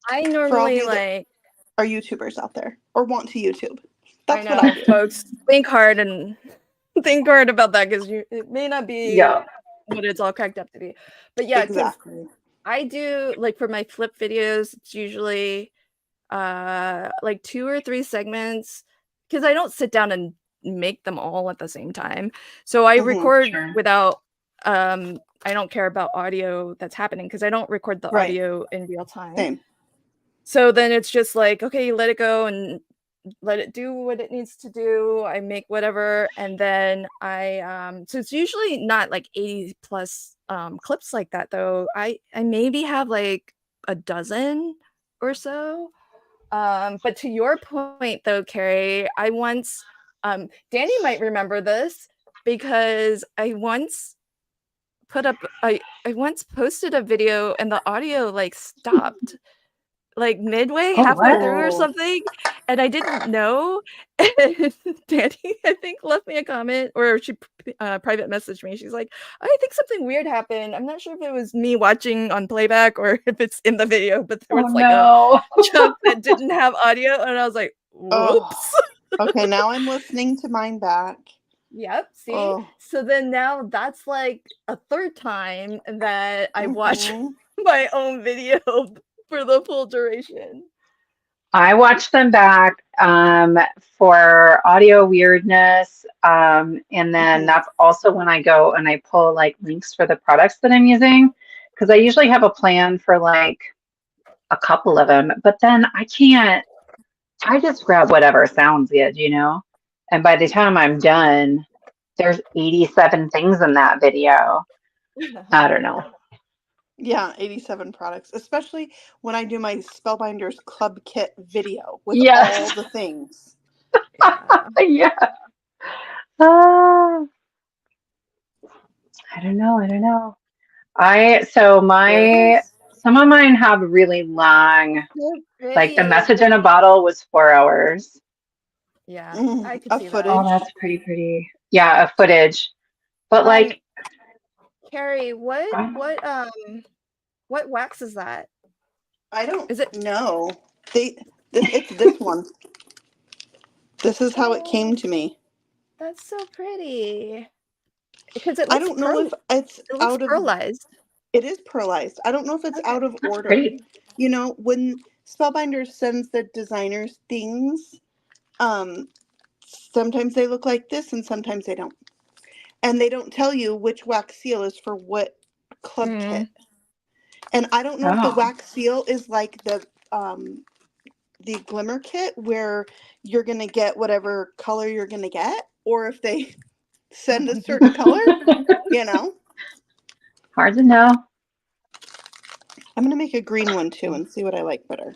I For all of normally you that like. are YouTubers out there or want to YouTube, I that's what know, I do. folks. Think hard and think hard about that because it may not be Yeah. what it's all cracked up to be. But yeah, because Exactly. I do like for my flip videos, it's usually like 2 or 3 segments because I don't sit down and make them all at the same time. So I Mm-hmm. record Sure. without I don't care about audio that's happening because I don't record the Right. audio in real time. Same. So then it's just like, okay, let it go and let it do what it needs to do. I make whatever, and then so it's usually not like 80 plus clips like that though. I maybe have like a dozen or so. But to your point though, Carrie, I once Danny might remember this because I once posted a video and the audio like stopped like midway, Oh, halfway what? through or Oh. something, and I didn't know. And Danny, I think, left me a comment, or she private messaged me. She's like, I think something weird happened. I'm not sure if it was me watching on playback or if it's in the video, but there Oh was like a no. chunk that didn't have audio, and I was like, Oh. whoops. Okay, now I'm listening to mine back. Yep, see? Oh. So then now that's like a third time that I watch Mhm. my own video for the full duration. I watch them back for audio weirdness. And then Mhm. that's also when I go and I pull like links for the products that I'm using. Because I usually have a plan for like a couple of them, but then I just grab whatever sounds good, you know? And by the time I'm done, there's 87 things in that video. I don't know. Yeah, 87 products, especially when I do my Spellbinders Club Kit video with Yes. all the things. Yeah. I don't know. Some of mine have really long, like the message in a bottle was 4 hours. Yeah, I could A see footage. Oh, that's pretty. Yeah, a footage. But like, Carrie, what wax is that? I don't Is it know. It's this one. This is how it came to me. That's so pretty. Because it I looks don't know if it's out of pearlized. It is pearlized. I don't know if it's out of order. pretty. You know, when Spellbinders sends the designers things, sometimes they look like this and sometimes they don't. And they don't tell you which wax seal is for what club kit. And I don't know if the wax seal is like the glimmer kit where you're going to get whatever color you're going to get, or if they send a certain color, you know. Hard to know. I'm going to make a green one too and see what I like better.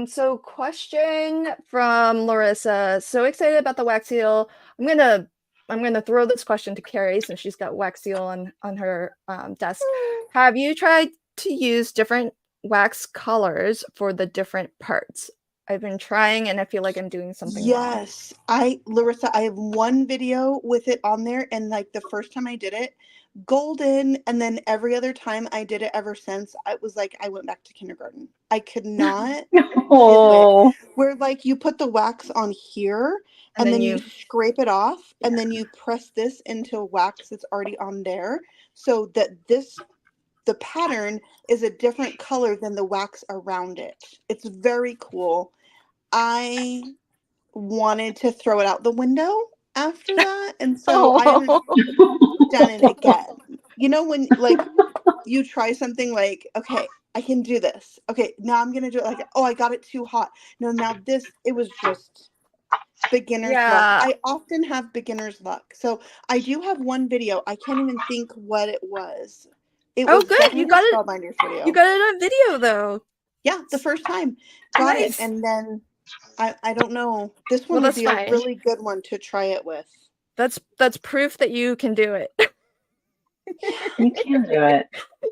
So question from Larissa. So excited about the wax seal. I'm gonna throw this question to Carrie since she's got wax seal on her desk. Have you tried to use different wax colors for the different parts? I've been trying and I feel like I'm doing something wrong. Larissa, I have one video with it on there, and like the first time I did it, golden, and then every other time I did it ever since, I was like I went back to kindergarten. I could not do it. Where like you put the wax on here and then you scrape it off and then you press this into wax that's already on there so that the pattern is a different color than the wax around it. It's very cool. I wanted to throw it out the window after that, and so I haven't done it again. You know, when like you try something like, okay, I can do this. Okay, now I'm gonna do it like, oh, I got it too hot. No, now this, it was just beginner's luck. I often have beginner's luck. So I do have one video. I can't even think what it was. It was good. You got it. Video. You got it on video though. Yeah, the first time. Got it. And then I don't know. This one would be a really good one to try it with. That's proof that you can do it. You can do it.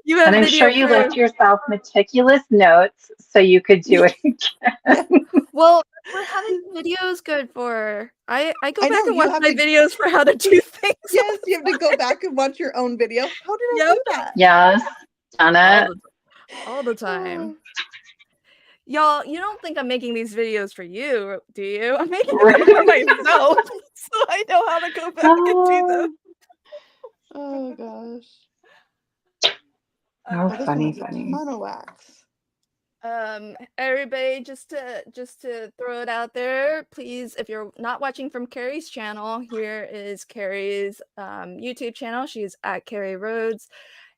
You have and I'm sure you left yourself meticulous notes so you could do it again. Well, we're having videos good for. I go back and watch my videos for how to do things. Yes, you have to go back and watch your own video. How did I do that? Yes, done it. All the time. Y'all, you don't think I'm making these videos for you, do you? I'm making them for myself, so I know how to go back and do them. Oh gosh. Oh, funny. A ton of wax. Everybody, just to throw it out there, please, if you're not watching from Carrie's channel, here is Carrie's YouTube channel. She's at Carrie Rhodes,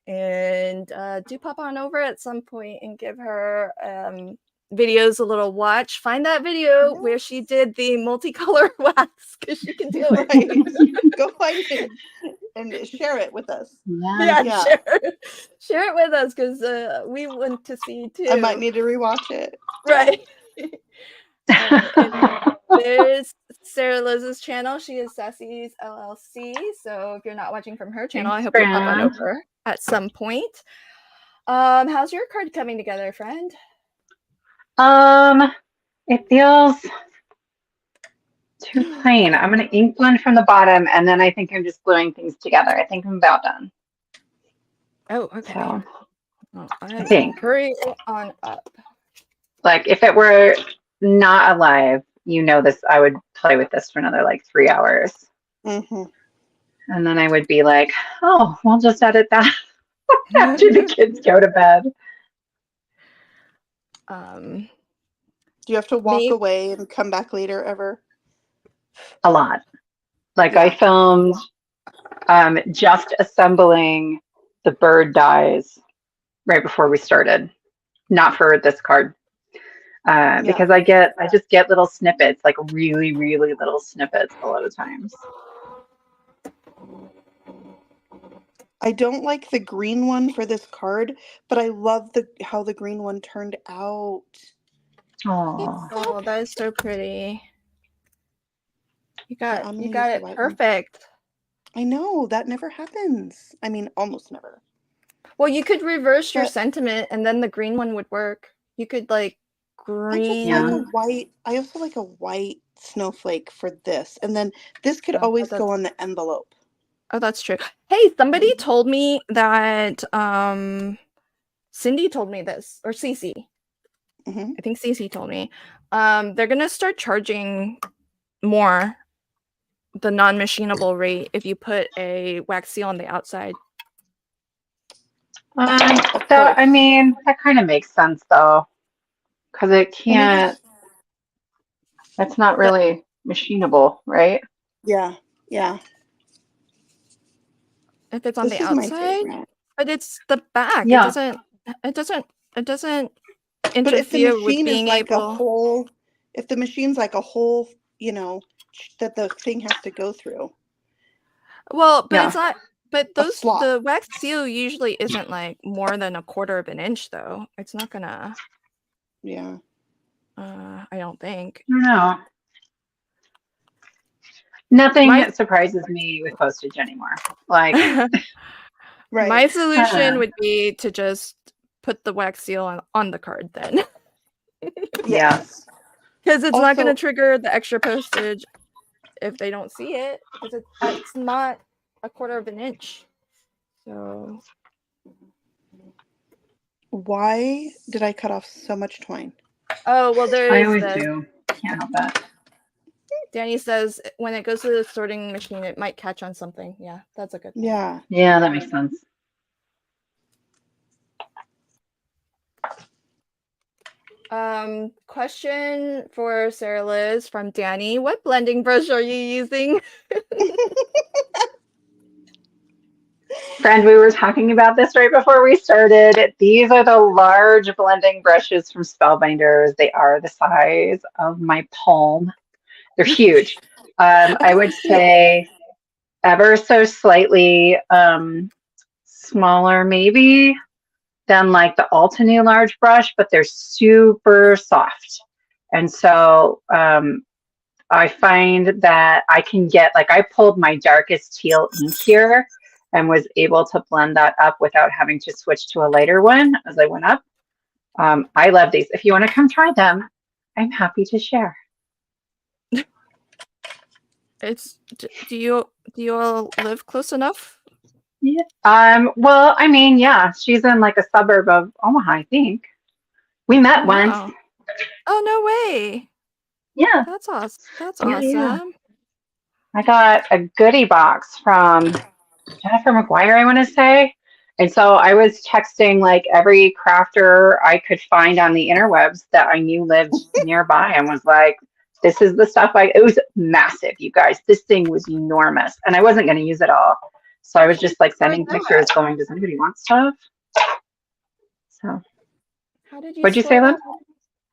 and do pop on over at some point and give her videos a little watch. Find that video where she did the multicolor wax, because she can do it. Right. Go find it and share it with us. Yeah. Share it with us, because we want to see too. I might need to rewatch it. Right. There's Sarah Liz's channel. She is Sassy's LLC. So if you're not watching from her channel, I hope you pop on over at some point. How's your card coming together, friend? It feels too plain. I'm going to ink blend from the bottom, and then I think I'm just gluing things together. I think I'm about done. Oh, okay. So, I think. Hurry on up. Like, if it were not alive, you know this, I would play with this for another, like, 3 hours. Mm-hmm. And then I would be like, oh, we'll just edit that after the kids go to bed. Do you have to walk away and come back later ever? A lot. Like, I filmed just assembling the bird dies right before we started. Not for this card. because I just get little snippets, like really, really little snippets a lot of times. I don't like the green one for this card, but I love how the green one turned out. Oh, Oh, that is so pretty. You Here, got I'm gonna use the it white one. perfect. I know, that never happens. I mean, almost never. Well, you could reverse your But sentiment and then the green one would work. You could like I just like a yeah. green. white, I also like a white snowflake for this. And then this could Oh, always that's go on the envelope. oh, that's true. Hey, somebody told me that Cindy told me this, or Cece. Hmm. I think Cece told me. They're gonna start charging more the non-machinable rate if you put a wax seal on the outside. That, I mean, that kind of makes sense though, because it Let me can't, just, it's not really machinable, right? yeah, yeah. If it's on This the is my outside, favorite. but it's the back. Yeah. It doesn't But if the interfere with machine is being like a able. whole, if the machine's like a whole, that the thing has to go through. Well, but Yeah. it's not. But A slot. the wax seal usually isn't like more than 1/4 of an inch, though. It's not gonna. Yeah. I don't think. I don't know. Nothing My surprises me with postage anymore. Like, Right. my solution uh, would be to just put the wax seal on the card then, yeah. Yes. because it's not gonna Also, trigger the extra postage if they don't see it, because it's not 1/4 of an inch. So why did I cut off so much twine? oh well, there I is always this. do. Can't help that. Danny says when it goes to the sorting machine, it might catch on something. Yeah, that's a good point. Yeah. Yeah, that makes sense. Question for Sarah Liz from Danny. What blending brush are you using? Friend, we were talking about this right before we started. These are the large blending brushes from Spellbinders. They are the size of my palm. They're huge. I would say ever so slightly smaller, maybe, than like the Altenew large brush, but they're super soft. And so I find that I can get, like, I pulled my darkest teal ink here and was able to blend that up without having to switch to a lighter one as I went up. I love these. If you want to come try them, I'm happy to share. Do you all live close enough? Yeah. Well, I mean, yeah, she's in like a suburb of Omaha, I think. We met Oh once. wow. Oh no way. Yeah. That's awesome. That's Yeah, yeah. awesome. I got a goodie box from Jennifer McGuire, I want to say. And so I was texting like every crafter I could find on the interwebs that I knew lived nearby and was like, this is the stuff it was massive, you guys. This thing was enormous. And I wasn't going to use it all. So I was just like sending pictures going, does anybody want stuff? So How did you what'd you score say, Lynn? that?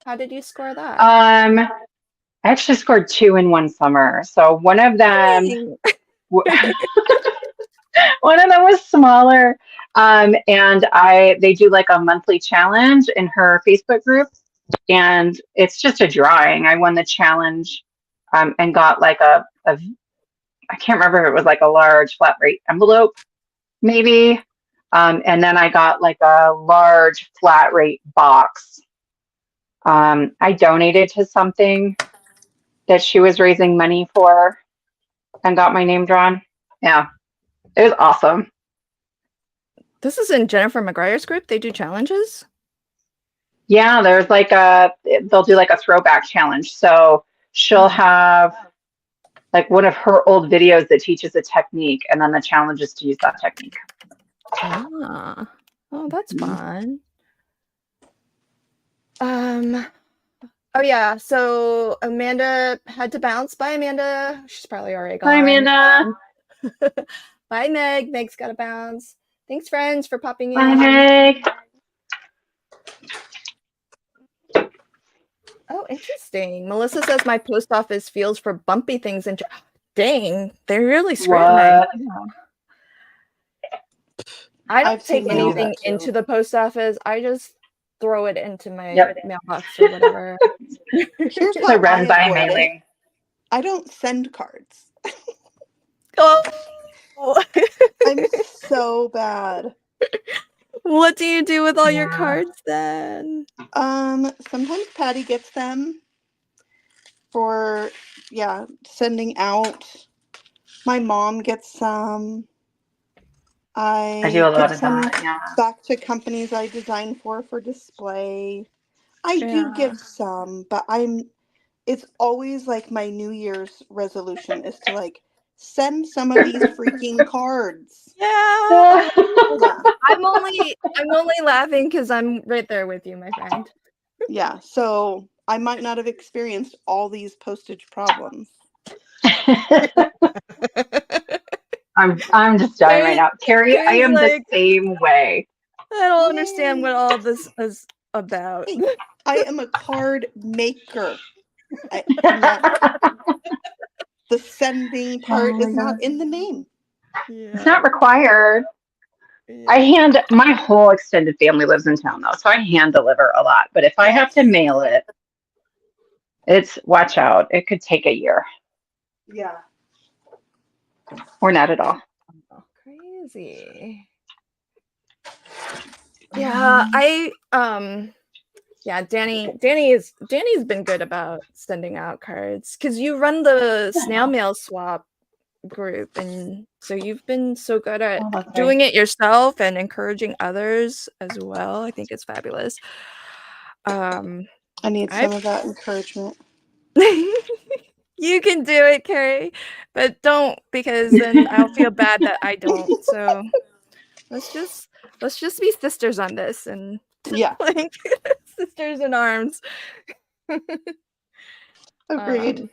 How did you score that? I actually scored 2 in one summer. So one of them Dang. one of them was smaller. And they do like a monthly challenge in her Facebook group. And it's just a drawing. I won the challenge and got like I can't remember if it was like a large flat rate envelope, maybe. And then I got like a large flat rate box. I donated to something that she was raising money for and got my name drawn. Yeah, it was awesome. This is in Jennifer McGuire's group. They do challenges. Yeah, there's like they'll do like a throwback challenge. So she'll have like one of her old videos that teaches a technique, and then the challenge is to use that technique. Ah, oh, that's fun. Oh yeah, so Amanda had to bounce. Bye, Amanda. She's probably already gone. Hi, Amanda. Bye, Meg. Meg's got to bounce. Thanks, friends, for popping Bye, in. Meg. Oh, interesting. Melissa says my post office feels for bumpy things. And dang, they're really scrutinized. Yeah. I don't I've seen take them do anything that too. into the post office. I just throw it into my mailbox or whatever. Here's So how run I by avoid it. mailing. I don't send cards. Oh. I'm so bad. What do you do with all your cards then? Sometimes Patty gets them for sending out. My mom gets some. I do a lot give of some that, yeah. back to companies I design for display. I do give some, but it's always like my New Year's resolution is to like send some of these freaking cards. Yeah. I'm only laughing because I'm right there with you, my friend. Yeah, so I might not have experienced all these postage problems. I'm just dying right now. Terry, I am the same way. I don't understand what all this is about. Hey, I am a card maker. I'm not, the sending part is not in the name. Yeah. It's not required. Yeah. My whole extended family lives in town though, so I hand deliver a lot. But if I have to mail it, watch out. It could take a year. Yeah. Or not at all. Oh, crazy. Yeah, Danny's been good about sending out cards because you run the snail mail swap group, and so you've been so good at doing it yourself and encouraging others as well. I think it's fabulous. I need some of that encouragement. You can do it, Carrie, but don't, because then I'll feel bad that I don't. So let's just be sisters on this, and like sisters in arms. Agreed.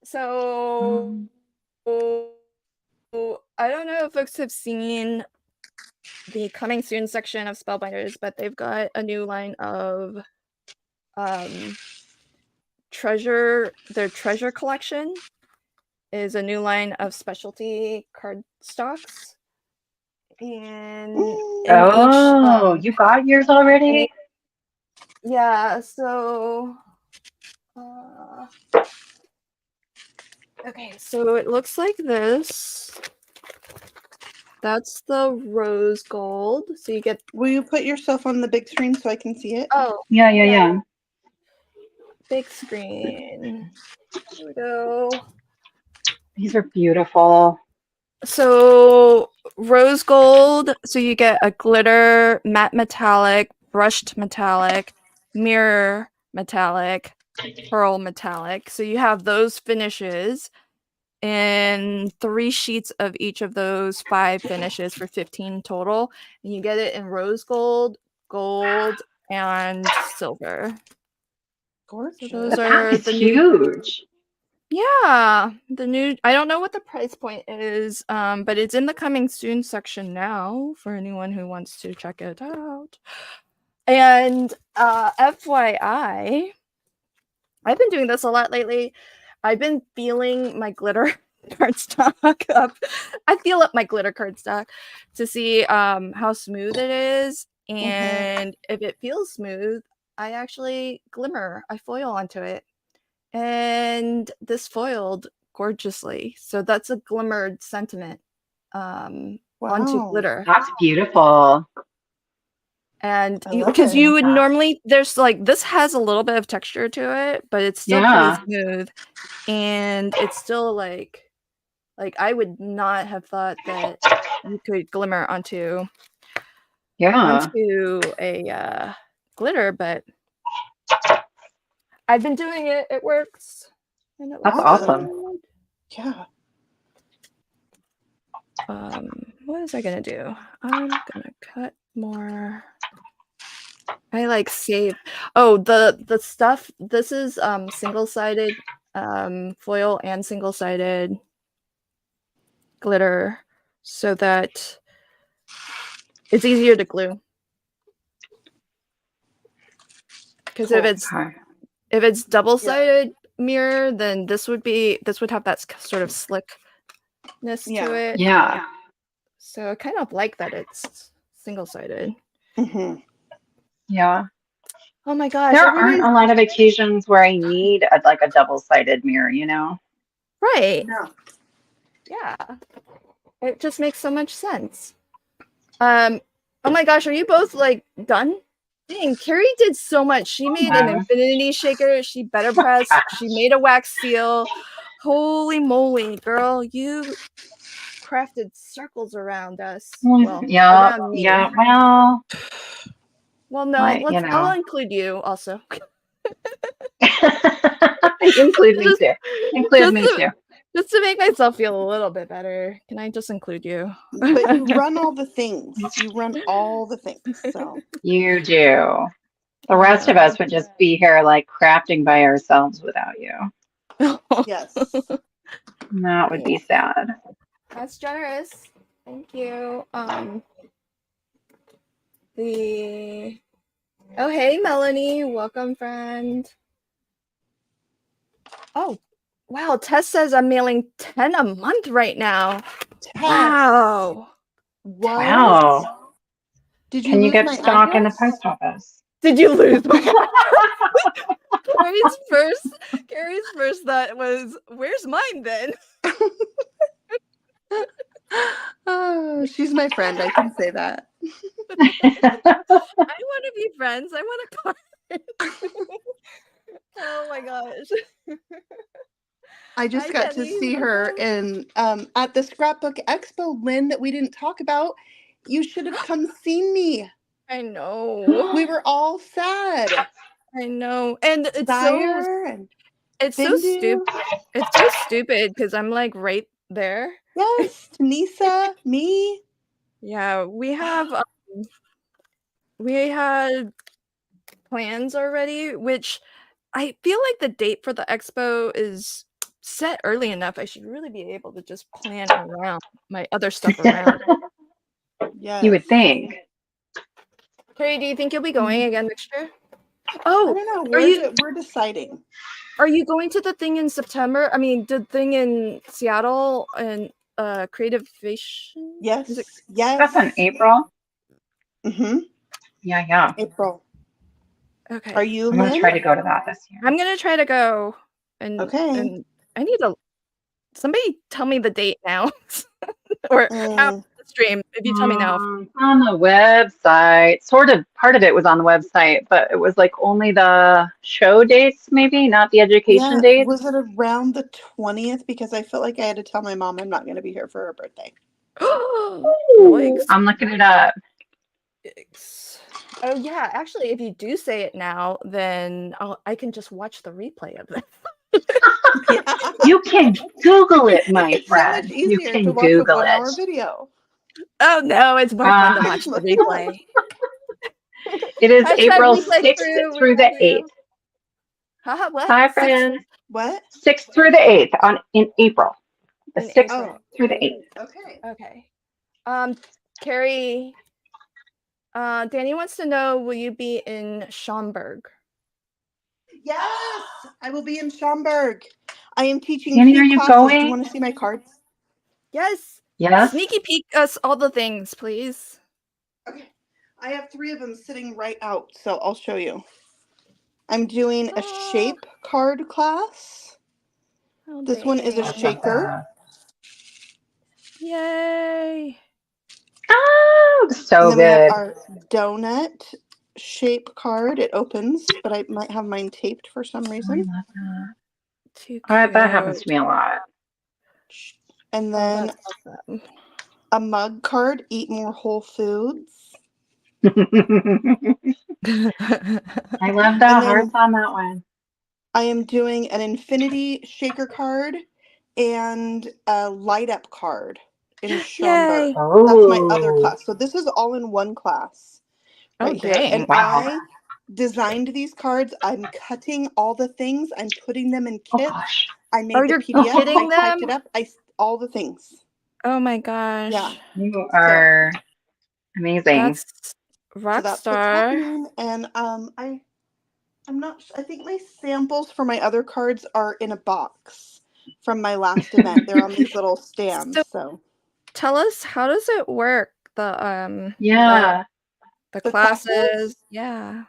So I don't know if folks have seen the coming soon section of Spellbinders, but they've got a new line of their treasure collection is a new line of specialty card stocks. And you got yours already? Yeah, so okay, so it looks like this. That's the rose gold. So you get. Will you put yourself on the big screen so I can see it? Oh. Yeah. Big screen. Here we go. These are beautiful. So rose gold. So you get a glitter, matte metallic, brushed metallic, mirror metallic, pearl metallic. So you have those finishes in 3 sheets of each of those 5 finishes for 15 total. And you get it in rose gold, gold, and silver. Gorgeous. So those are the huge. Yeah, the new. I don't know what the price point is, but it's in the coming soon section now for anyone who wants to check it out. And FYI, I've been doing this a lot lately. I've been feeling my glitter cardstock up. I feel up my glitter cardstock to see how smooth it is, and if it feels smooth, I actually glimmer. I foil onto it. And this foiled gorgeously. So that's a glimmered sentiment onto glitter. That's beautiful. And because you would normally, there's like, this has a little bit of texture to it, but it's still pretty smooth. And it's still like I would not have thought that you could glimmer onto a glitter, but I've been doing it. It works. And it That's awesome. Good. Yeah. What was I gonna do? I'm gonna cut more. I like save. Oh, the stuff. This is single-sided foil and single-sided glitter, so that it's easier to glue. Because Cool. if it's double-sided mirror, then this would have that sort of slickness to it. Yeah. So I kind of like that it's single-sided. Mm-hmm. Yeah. Oh my gosh, There aren't a lot of occasions where I need a double-sided mirror, you know? right. No. Yeah. It just makes so much sense. Oh my gosh, are you both like done? Dang, Carrie did so much. She made an infinity shaker, she better pressed, she made a wax seal. Holy moly, girl, you crafted circles around us. Well, Yeah. around me. Yeah. Well, no, you know. I'll include you also. Include me too. Include me too. Just to make myself feel a little bit better, can I just include you? But you run all the things. You run all the things. So You do. The rest of us would just be here like crafting by ourselves without you. yes. That would be sad. That's generous. Thank you. Oh, hey, Melanie. Welcome, friend. Oh, wow. Tess says I'm mailing 10 a month right now. Tess. Wow. What? Wow. Did you Can you lose get my stock in the address? post office? Did you lose my Carrie's first thought was, where's mine then? Oh, she's my friend. I can say that. I want to be friends. I want a card. Oh my gosh. I just got to see her in at the Scrapbook Expo, Lynn, that we didn't talk about. You should have come seen me. I know. We were all sad. I know. And it's Dyer so stupid. It's so stupid because I'm like right there. Yes, Tanisa, me. Yeah, we had plans already, which I feel like the date for the expo is set early enough. I should really be able to just plan around my other stuff around. Yes. You would think. Carrie, do you think you'll be going again next year? Oh, I don't know. We're deciding. Are you going to the thing in September? I mean, the thing in Seattle and Creativation? Yes. Yes. That's in April. Mm-hmm. Yeah. April. Okay. Are you? I'm gonna try to go to that this year. I'm gonna try to go. And I need somebody tell me the date now. Or after the stream, if you tell me now. On the website. Sort of part of it was on the website, but it was like only the show dates, maybe, not the education dates. Was it around the 20th? Because I felt like I had to tell my mom I'm not going to be here for her birthday. I'm looking it up. Oh yeah, actually, if you do say it now, then I can just watch the replay of this. You can Google it, my friend. It's so much easier you can to watch Google a 1 hour it. video. Oh no, it's more fun to watch the replay. It is April 6th through the 8th. What? Hi, friends. What? 6th through the 8th in April. The 6th through the 8th. Okay. Carrie, Danny wants to know, will you be in Schaumburg? Yes, I will be in Schaumburg. I am teaching Danny, are you classes. going? Do you want to see my cards? Yes. Yes. Sneaky peek us all the things, please. Okay. I have 3 of them sitting right out, so I'll show you. I'm doing a shape card class. This one is a shaker. Yay. Oh, so and then good. We have our donut shape card. It opens, but I might have mine taped for some reason. I love that. That happens to me a lot. And then a mug card, eat more whole foods. I love the hearts on that one. I am doing an infinity shaker card and a light up card in Schaumburg. That's my other class. So this is all in one class right here. And I designed these cards. I'm cutting all the things. I'm putting them in kits. I made the PDF. I typed it up. All the things. Oh my gosh. Yeah. You are amazing. That's rockstar. And I'm not. I think my samples for my other cards are in a box from my last event. They're on these little stands. So tell us, how does it work? The Yeah. the the classes. classes, Yeah.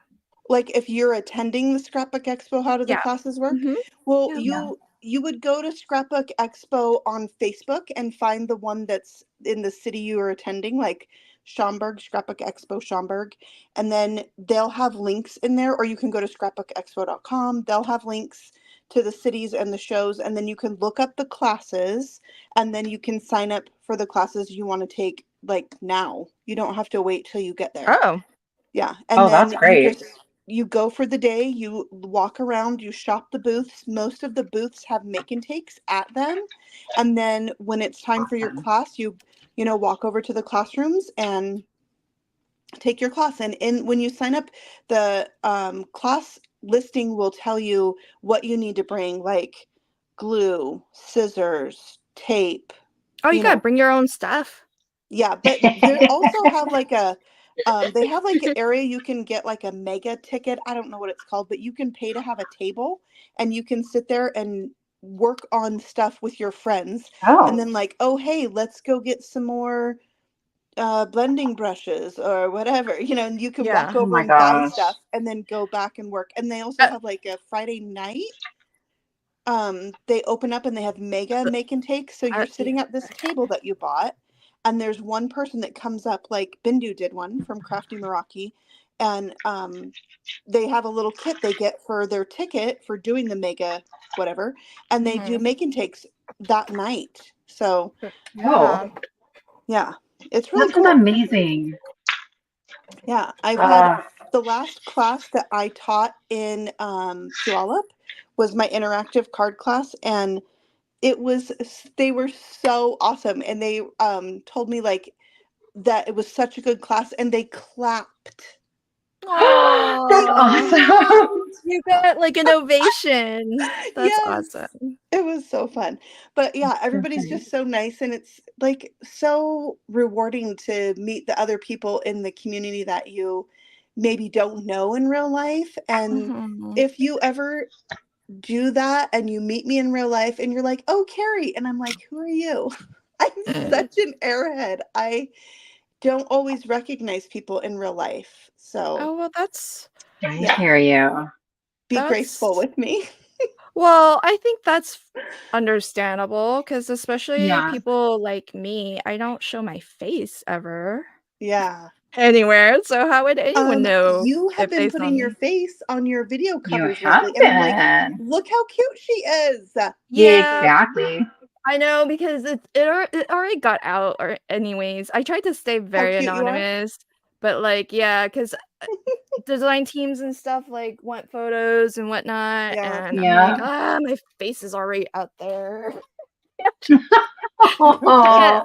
like if you're attending the Scrapbook Expo, how do the Yeah. classes work? Mhm. Well, Yeah. you would go to Scrapbook Expo on Facebook and find the one that's in the city you are attending, like Schaumburg, Scrapbook Expo Schaumburg, and then they'll have links in there, or you can go to scrapbookexpo.com. They'll have links to the cities and the shows, and then you can look up the classes, and then you can sign up for the classes you want to take like now. You don't have to wait till you get there. Oh. Yeah, and Oh, that's then you great. just you go for the day, you walk around, you shop the booths. Most of the booths have make and takes at them. And then when it's time for your Awesome. class, you know, walk over to the classrooms and take your class. And when you sign up, the class listing will tell you what you need to bring, like glue, scissors, tape, Oh, you you gotta know. bring your own stuff. Yeah, but they also have like they have like an area you can get like a mega ticket. I don't know what it's called, but you can pay to have a table and you can sit there and work on stuff with your friends. And Oh, then like, oh, hey, let's go get some more blending brushes or whatever, you know, and you can walk Yeah. oh over my and buy gosh. stuff and then go back and work. And they also Uh, have like a Friday night they open up and they have mega make and take. So you're yeah. sitting at this table that you bought, and there's one person that comes up, like Bindu did one from Crafty Meraki, and they have a little kit they get for their ticket for doing the mega whatever, and they do Mhm. make and takes that night. So Oh, Yeah. yeah, it's really that sounds cool. amazing. Yeah, I've had Uh, the last class that I taught in Puyallup was my interactive card class, and it was they were so awesome, and they told me like that it was such a good class, and they clapped. They that's Aw. awesome. clapped. You got like an ovation. That's Yes, awesome. it was so fun. But yeah, So everybody's great. just so nice, and it's like so rewarding to meet the other people in the community that you maybe don't know in real life. And Mhm. if you ever do that and you meet me in real life and you're like, "Oh, Carrie," and I'm like, "Who are you?" I'm such an airhead. I don't always recognize people in real life. So, Oh, well, that's I yeah, hear you. be graceful that's with me. well, I think that's understandable because especially Yeah. people like me, I don't show my face ever Yeah. anywhere, so how would anyone know You have if been they saw putting your me? face on your video You covers have lately, and I'm like, been. look how cute she is. Yeah, Exactly. I know because it already got out or anyways. I tried to stay How very cute you are. anonymous, but, like, yeah, because design teams and stuff, like, want photos and whatnot, Yeah. and I'm like, Yeah. "Ah, my face is already out there." Can't Oh,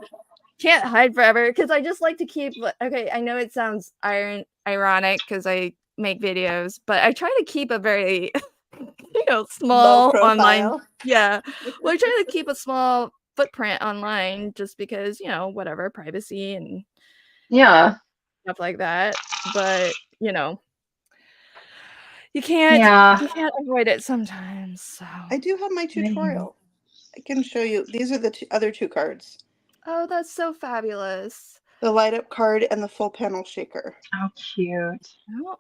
can't hide forever because I just like to keep okay, I know it sounds ironic because I make videos, but I try to keep a very, Low small online. profile. Yeah. Well, I try to keep a small footprint online just because, whatever, privacy and yeah. stuff like that, but, you can't Yeah. you can't avoid it sometimes, so I do have my I hear you. tutorial. I can show you. These are the other two cards. Oh, that's so fabulous. The light up card and the full panel shaker How cute. Oh,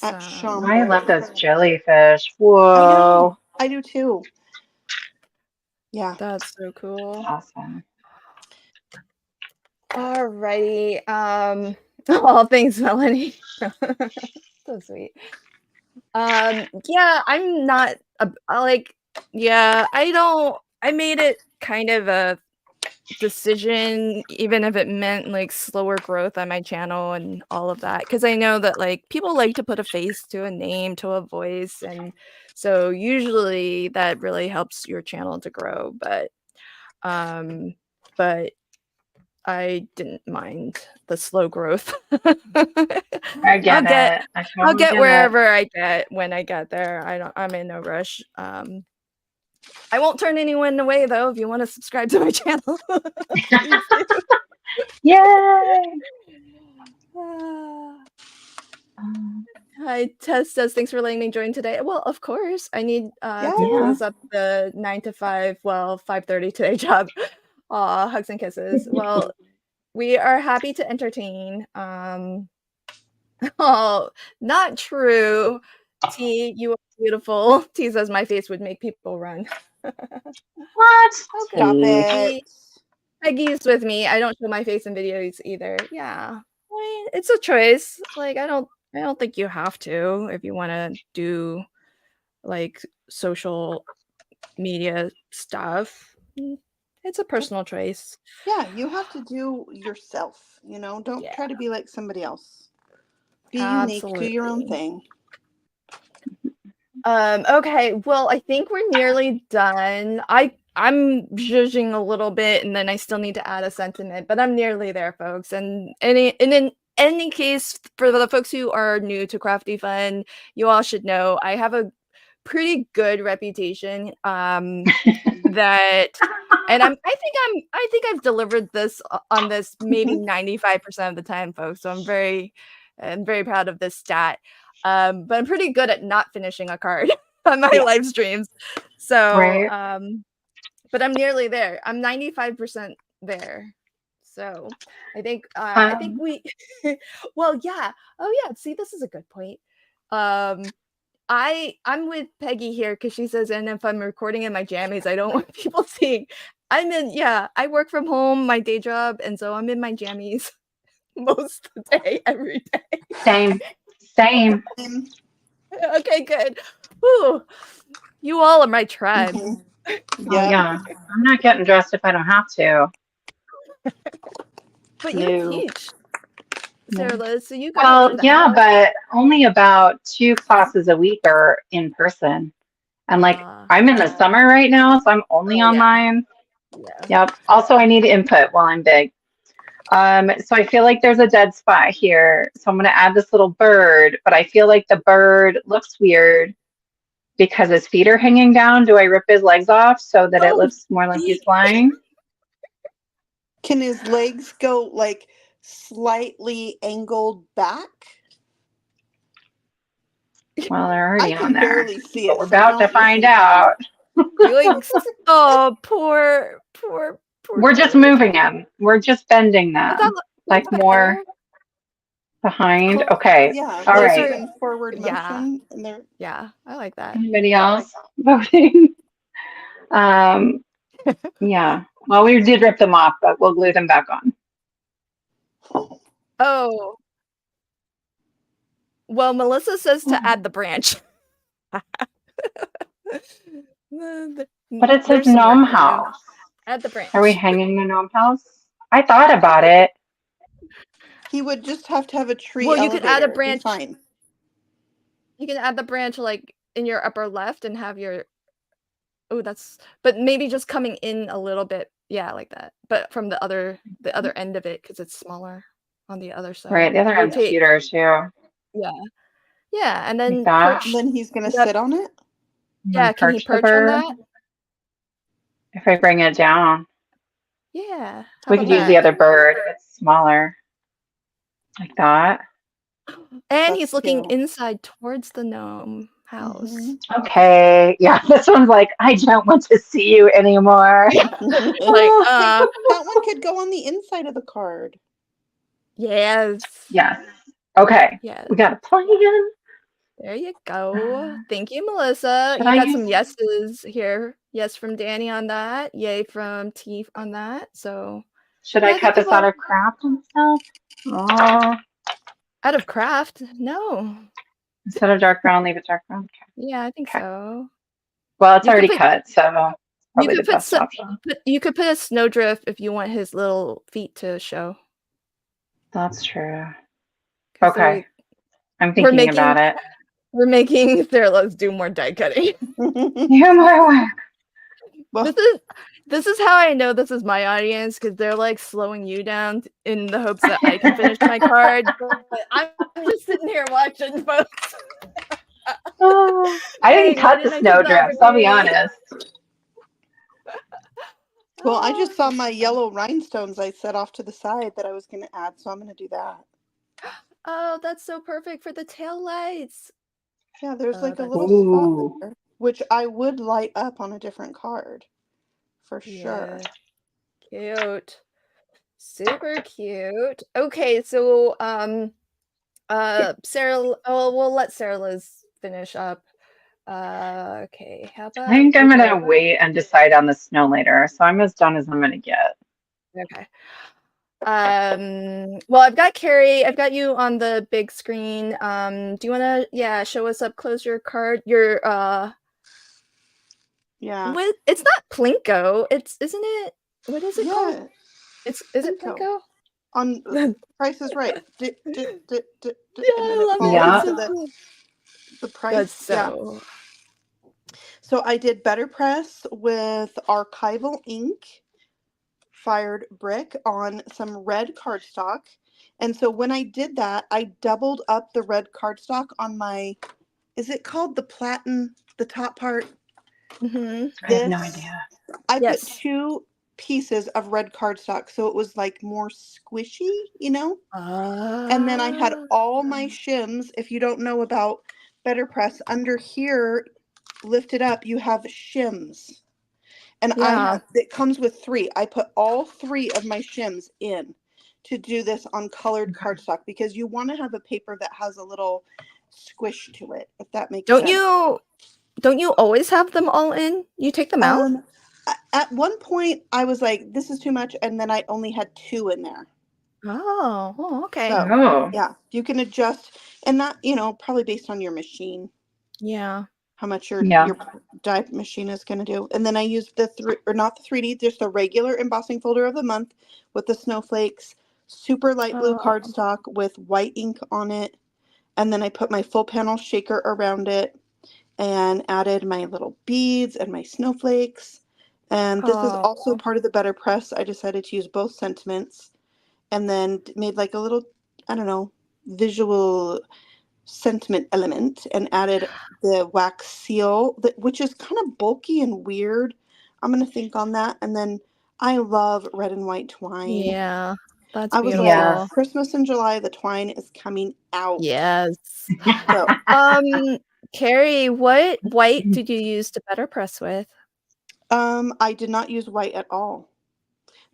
at awesome. I love Schaumburg. those jellyfish. I know. Whoa. I do too. Yeah. That's so That's cool. awesome. Alrighty, oh, thanks, Melanie. So sweet. Yeah, I'm not like, yeah, I made it kind of a decision, even if it meant like slower growth on my channel and all of that, because I know that like people like to put a face to a name, to a voice, and so usually that really helps your channel to grow. Um, but I didn't mind the slow growth. I I'll get get it. I I'll totally get get it. wherever I get when I get there. I'm in no rush. I won't turn anyone away though if you want to subscribe to my channel. Please do. Yay. Ah. Hi, Tess says, thanks for letting me join today. Well, of course. I need to Yeah. close up the 9 to 5, well, 5:30 today job. Aw, hugs and kisses. Well, we are happy to entertain. Oh, not true. T, you are beautiful. T says my face would make people run. What? Okay. Stop Peggy, it. Peggy's with me. I don't show my face in videos either. Yeah. I mean, it's a choice. Like I don't think you have to if you want to do like social media stuff. It's a personal choice. Yeah, you have to do yourself, you know? Don't Yeah, try to be like somebody else. Be unique, do your own absolutely. thing. Okay, well, I think we're nearly done. I'm judging a little bit and then I still need to add a sentiment, but I'm nearly there, folks. And in any case, for the folks who are new to Crafty Fun, you all should know I have a pretty good reputation. That and I think I've delivered this on this maybe 95% of the time, folks. So I'm very proud of this stat. But I'm pretty good at not finishing a card on my Yeah. live streams. So, Right. but I'm nearly there. I'm 95% there. So I think we well, yeah. Oh yeah, see, this is a good point. Um I'm with Peggy here because she says, and if I'm recording in my jammies, I don't want people seeing. I work from home, my day job, and so I'm in my jammies most of the day, every day. Same. Same. Okay, good. Whew. You all are my tribe. Mhm. Oh Yep. yeah. I'm not getting dressed if I don't have to. But you No. teach, Sarah Liz, so you gotta Well, leave the yeah, house. but only about 2 classes a week are in person. And like I'm in the summer right now, so I'm only Oh, yeah. online. Yeah. Yep. Also, I need input while I'm big. So I feel like there's a dead spot here. So I'm going to add this little bird, but I feel like the bird looks weird because his feet are hanging down. Do I rip his legs off so that it Oh, looks more like he's flying? Can his legs go like slightly angled back? Well, they're I already on can there. barely see But it, we're so about to don't find listen to me. out. yoinks. Oh, poor We're just bird. moving them. We're just bending Oh, them like that's more better. behind. Close. Okay. Yeah, All like Those right. are even forward yeah. motion, and they're Yeah, I like that. Anybody else voting? Yeah. Well, we did rip them off, but we'll glue them back on. Oh, well, Melissa says to add the branch. But it says There's some work gnome to do. house. Add the Are we branch. hanging the gnome house? I thought about it. he would just have to have a tree Well, you could add a elevator. It'd be branch. fine. You can add the branch like in your upper left and have your but maybe just coming in a little bit. Yeah, like that. But from the other end of it because it's smaller on the other side. Right, the other end's Rotate. cuter too. Yeah. Yeah, and Like then that. And then he's gonna Yep. sit on it. Yeah, can he Perch the perch on bird. that? If I bring it down, Yeah. How we about could use the that? other bird. It's smaller. Like that. And That's he's looking cute. inside towards the gnome house. Mhm. Okay. Yeah, this one's like, I don't want to see you anymore. Yeah. Like, That one could go on the inside of the card. yes. Yes. Okay. Yes. We got a plan. There you go. Thank you, Melissa. Should You I got use some yeses here. Yes from Danny on that. Yay from T on that. So should yeah, I the cut this people out of craft and stuff? Oh, out of craft. No. instead of dark brown, leave it dark brown. Okay. Yeah, I think Okay. so. Well, it's You could already put cut, so you probably the could put best some option. you could put a snowdrift if you want his little feet to show. That's true. 'Cause Okay. I'm we're thinking about it. Sarah, let's do more die cutting. Yeah, my work. Well, This is how I know this is my audience because they're like slowing you down in the hopes that I can finish my card. But I'm just sitting here watching, folks. Oh, I didn't Dang, why cut the didn't I take the snowdrifts, I'll be opportunity? honest. well, I just saw my yellow rhinestones I set off to the side that I was going to add, so I'm going to do that. Oh, that's so perfect for the tail lights. Yeah, there's Oh, like a that's little so spot Ooh. there, which I would light up on a different card for sure. yeah, cute. Super cute. Okay, so Sarah, we'll let Sarah Liz finish up. Okay, how I about think I'm okay. gonna wait and decide on the snow later. So I'm as done as I'm gonna get. Okay. Well, I've got Carrie, I've got you on the big screen. Do you wanna, show us up close your card? Your Yeah. it's not Plinko. Isn't it? What is it called? Yeah. Is it Plinko. Plinko? On Price is Right. Yeah, And then I it love falls it. It's Yeah. so into cool. the That's price. Yeah. so So I did Better Press with archival ink, fired brick on some red cardstock. And so when I did that, I doubled up the red cardstock on my, is it called the platen, the top part? mm-hmm. I have no idea. I put Yes. 2 pieces of red cardstock, so it was like more squishy, you know? And then I had all my shims. If you don't know about Better Press, under here, lifted up, you have shims. And Yeah. it comes with 3. I put all 3 of my shims in to do this on colored cardstock because you want to have a paper that has a little squish to it, if that makes Don't sense. you always have them all in? You take them out? At one point, I was like, this is too much, and then I only had 2 in there. Oh, okay. So, Oh. yeah, you can adjust, and that, probably based on your machine, Yeah. how much Yeah. your die machine is going to do. And then I used not the 3D, just the regular embossing folder of the month with the snowflakes, super light blue Oh, cardstock with white ink on it. And then I put my full panel shaker around it and added my little beads and my snowflakes. And this is also oh, part of the Better Press. I decided to use both sentiments and then made like a little, I don't know, visual sentiment element and added the wax seal, which is kind of bulky and weird. I'm going to think on that. And then I love red and white twine. yeah. That's I was like, Yes. beautiful. Christmas in July, the twine is coming out. Yes. So, Carrie, what white did you use to better press with? I did not use white at all.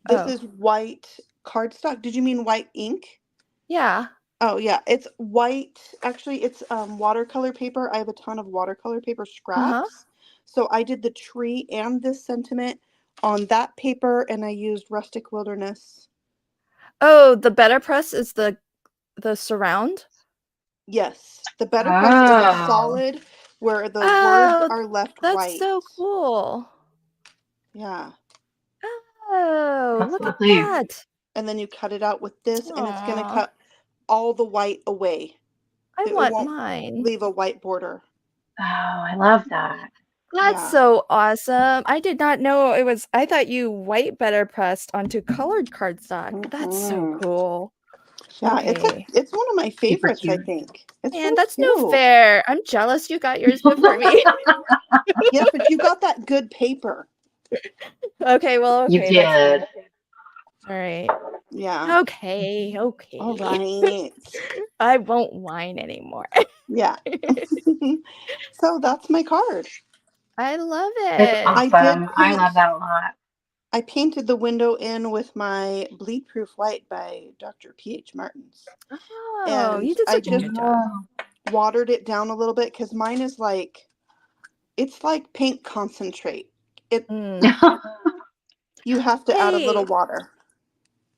This Oh, is white cardstock. Did you mean white ink? yeah. Oh yeah, it's white. Actually, it's watercolor paper. I have a ton of watercolor paper Uh-huh. scraps. So I did the tree and this sentiment on that paper, and I used Rustic Wilderness. Oh, the better press is the surround? Yes, the Better Press is a Oh. solid where the words Oh, are left that's white. so cool. Yeah. Oh, That's look at lovely. that. And then you cut it out with this, and it's going to Aw, cut all the white away. I It want won't mine. leave a white border. Oh, I love that. That's Yeah. so awesome. I did not know it was, I thought you white better pressed onto colored cardstock. That's so Mhm. cool. Yeah, Okay. it's one of my Super favorites, I cute. think. It's Man, so that's no cute. fair. I'm jealous you got yours before me. Yes, but you got that good paper. Okay, well, You okay, that's did. fair. All right. Yeah. Okay, okay. All right. I won't whine anymore. Yeah. So that's my card. I love It's it. I did awesome. I love that a lot. I painted the window in with my bleed proof white by Dr. P.H. Martins. Oh, And you did I such a just good job. watered it down a little bit because mine is it's like paint concentrate. Mm. You have to add a little Hey, water.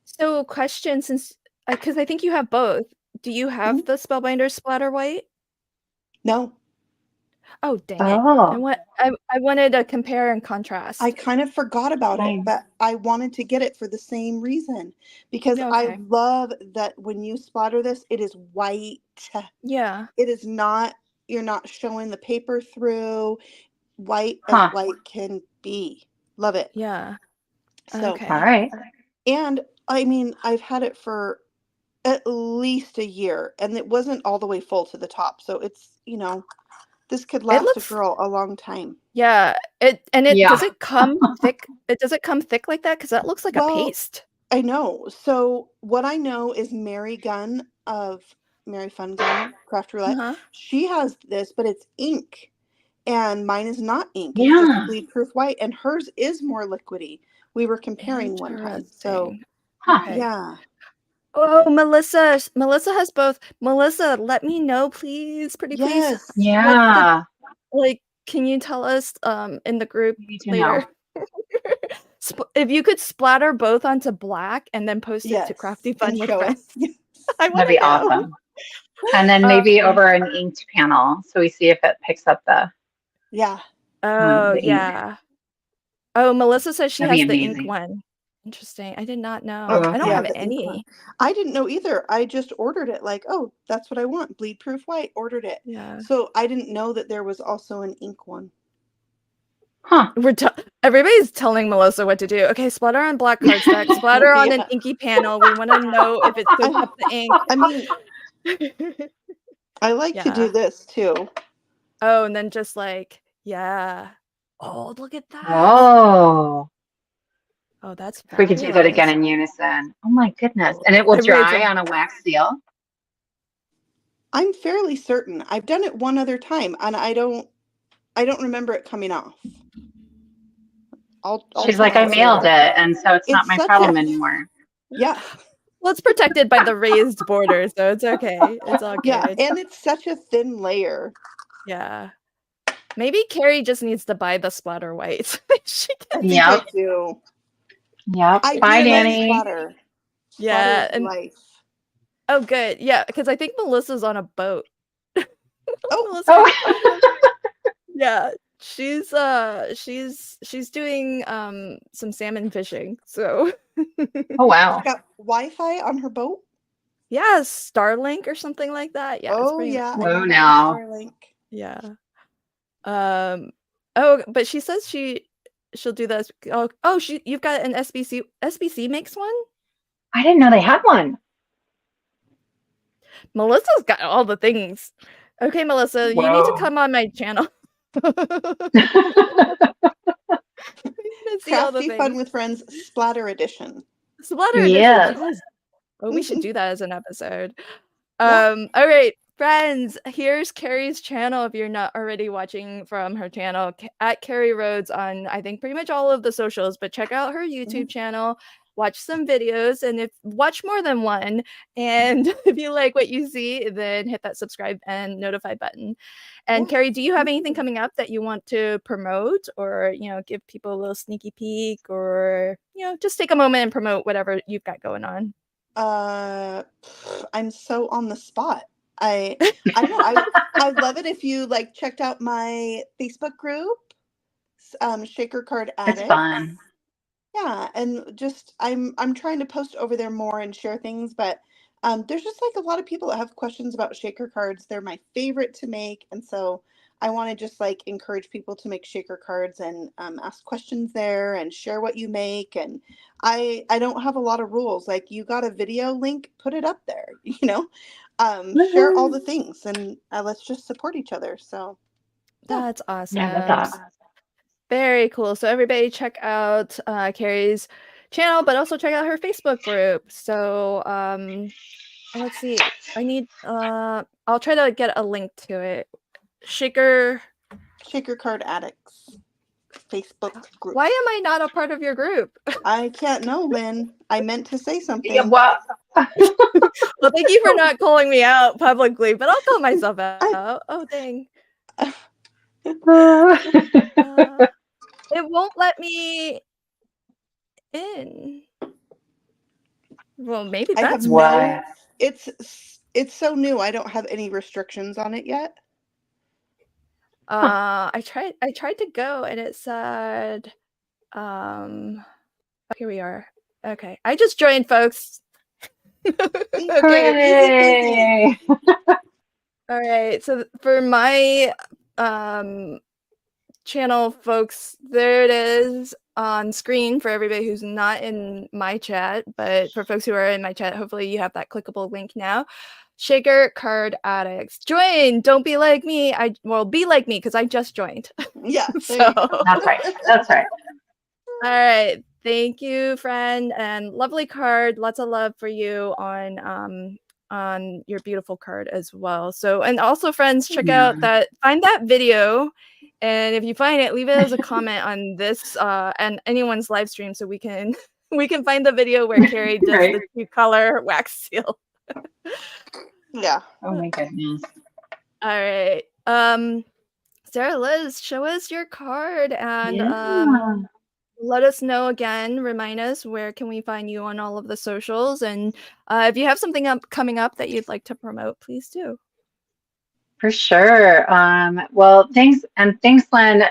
so question, since because I think you have both. Do you have Mhm. the Spellbinder splatter white? No, Oh, dang it. Oh, I wanted to compare and I contrast. kind of forgot about it, nice. but I wanted to get it for the same reason because Yeah, I okay. love that when you splatter this, it is white. Yeah. It is not, you're not showing the paper through. White as Huh. white can be. Love it. Yeah. So, All Okay. right. and I mean, I've had it for at least a year and it wasn't all the way full to the top. So it's, this could It last a looks girl a long time. Yeah, Yeah. does it come thick? Does it come thick like that? Because that looks like a Well, paste. I know. So what I know is Mary Gunn of Mary Fun Gun Craft Roulette. Uh-huh. She has this, but it's ink, and mine is not ink. It's just a bleed proof white, and hers is more liquidy. We were comparing one time, so Interesting. Okay. yeah. Oh, Melissa has both. Melissa, let me know, please, pretty please. Yes. Yeah. Like, can you tell us in the group You need to later? know. If you could splatter both onto black and then post it to Yes. Crafty Fun And with show friends. us. I want That'd to be know. awesome. And then maybe over an inked panel, so we see if it picks up the Yeah. Oh, the ink. yeah. Oh, Melissa says she That'd has be the ink amazing. one. Interesting. I did not know. Oh, I don't okay. have the ink one. any. I didn't know either. I just ordered it like, oh, that's what I want. Bleed proof white. Ordered it. Yeah. So I didn't know that there was also an ink one. Huh. Everybody's telling Melissa what to do. Okay, splatter on black cardstock, splatter on an inky panel. We want to know if it soaks up the ink. I mean, I like to do this too. Oh, and then just like, yeah. Oh, look at that. Oh. Oh, that's If we could do that again in unison. Oh my goodness. And it will dry on a wax seal? I'm fairly certain. I've done it one other time and I don't remember it coming off. She's like, I mailed it, and so it's not my problem anymore. Yeah. Well, it's protected by the raised border, so it's okay. It's all good. Yeah, and it's such a thin layer. Yeah. Maybe Carrie just needs to buy the splatter white. She can. I do. Yep. Bye, Danny. Splatter. Yeah. And life. Oh, good. Yeah, because I think Melissa's on a boat. Oh. Yeah. She's doing some salmon fishing. So Oh wow. She's got Wi-Fi on her boat? Yeah, Starlink or something like that. Yeah. Oh yeah. Oh no. Starlink. Yeah. Oh, but she says she'll do this. Oh, you've got an SBC. SBC makes one? I didn't know they had one. Melissa's got all the things. Okay, Melissa, you need to come on my channel. Crafty Fun with Friends Splatter Edition. Splatter Edition. Yes. Oh, we should do that as an episode. All right, friends, here's Carrie's channel if you're not already watching from her channel, at Carrie Rhodes on, I think, pretty much all of the socials, but check out her YouTube channel, watch some videos, and watch more than one, and if you like what you see, then hit that subscribe and notify button. And Carrie, do you have anything coming up that you want to promote, or give people a little sneaky peek, or just take a moment and promote whatever you've got going on? I'm so on the spot. I love it if you checked out my Facebook group, Shaker Card Addicts. It's fun. Yeah, and just I'm trying to post over there more and share things, but there's just a lot of people that have questions about shaker cards. They're my favorite to make, and so I want to just encourage people to make shaker cards and ask questions there and share what you make. And I don't have a lot of rules. You got a video link, put it up there. Share all the things, and let's just support each other. So that's awesome. Yeah, that's awesome. Very cool. So everybody check out Carrie's channel, but also check out her Facebook group. So let's see. I need I'll try to get a link to it. Shaker Card Addicts Facebook group. Why am I not a part of your group? I can't know, Lynn. I meant to say something. Yeah, well, thank you for not calling me out publicly, but I'll call myself out. Oh, dang. It won't let me in. Well, maybe that's why. It's so new. I don't have any restrictions on it yet. I tried to go and it said here we are. Okay. I just joined, folks. Okay. All right. So for my channel, folks, there it is on screen for everybody who's not in my chat, but for folks who are in my chat, hopefully you have that clickable link now. Shaker Card Addicts. Join. Don't be like me. Be like me because I just joined. Yeah. So that's right. That's right. All right. Thank you, friend, and lovely card. Lots of love for you on on your beautiful card as well. So, and also friends, check out find that video. And if you find it, leave it as a comment on this and anyone's live stream so we can find the video where Carrie does the 2-color wax seal. Yeah. Oh my goodness. All right. Sarah Liz, show us your card and let us know again, remind us where can we find you on all of the socials, and if you have something coming up that you'd like to promote, please do. For sure. Well, thanks, Lynn,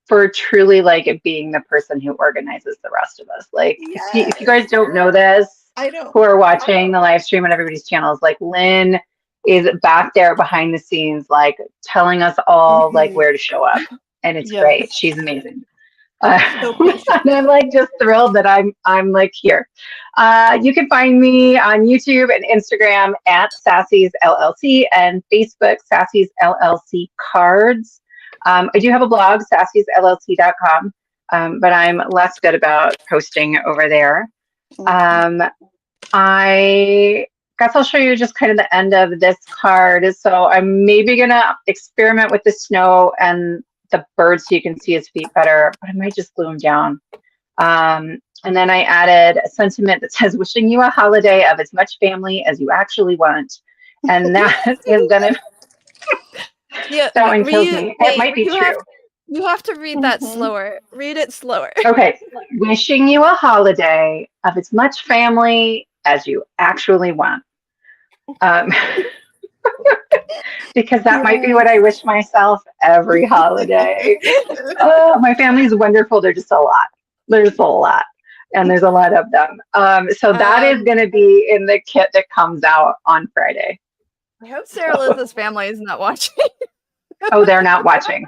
for truly like being the person who organizes the rest of us. Like, if you guys don't know this, I know who are watching the live stream on everybody's channels, like Lynn is back there behind the scenes, like telling us all like where to show up, and it's great. She's amazing. And I'm like just thrilled that I'm like here. You can find me on YouTube and Instagram at Sassy's LLC and Facebook Sassy's LLC Cards. I do have a blog, sassysllc.com, but I'm less good about posting over there. I guess I'll show you just kind of the end of this card. So I'm maybe gonna experiment with the snow and the bird so you can see his feet better, but I might just glue him down. And then I added a sentiment that says, wishing you a holiday of as much family as you actually want. And that is gonna, that one kills me. It might be true. You have to read that slower. Read it slower. Okay. Wishing you a holiday of as much family as you actually want. Because that might be what I wish myself every holiday. Oh, my family's wonderful. They're just a lot. There's a lot. And there's a lot of them. So that is going to be in the kit that comes out on Friday. I hope Sarah Liz's family is not watching. Oh, they're not watching.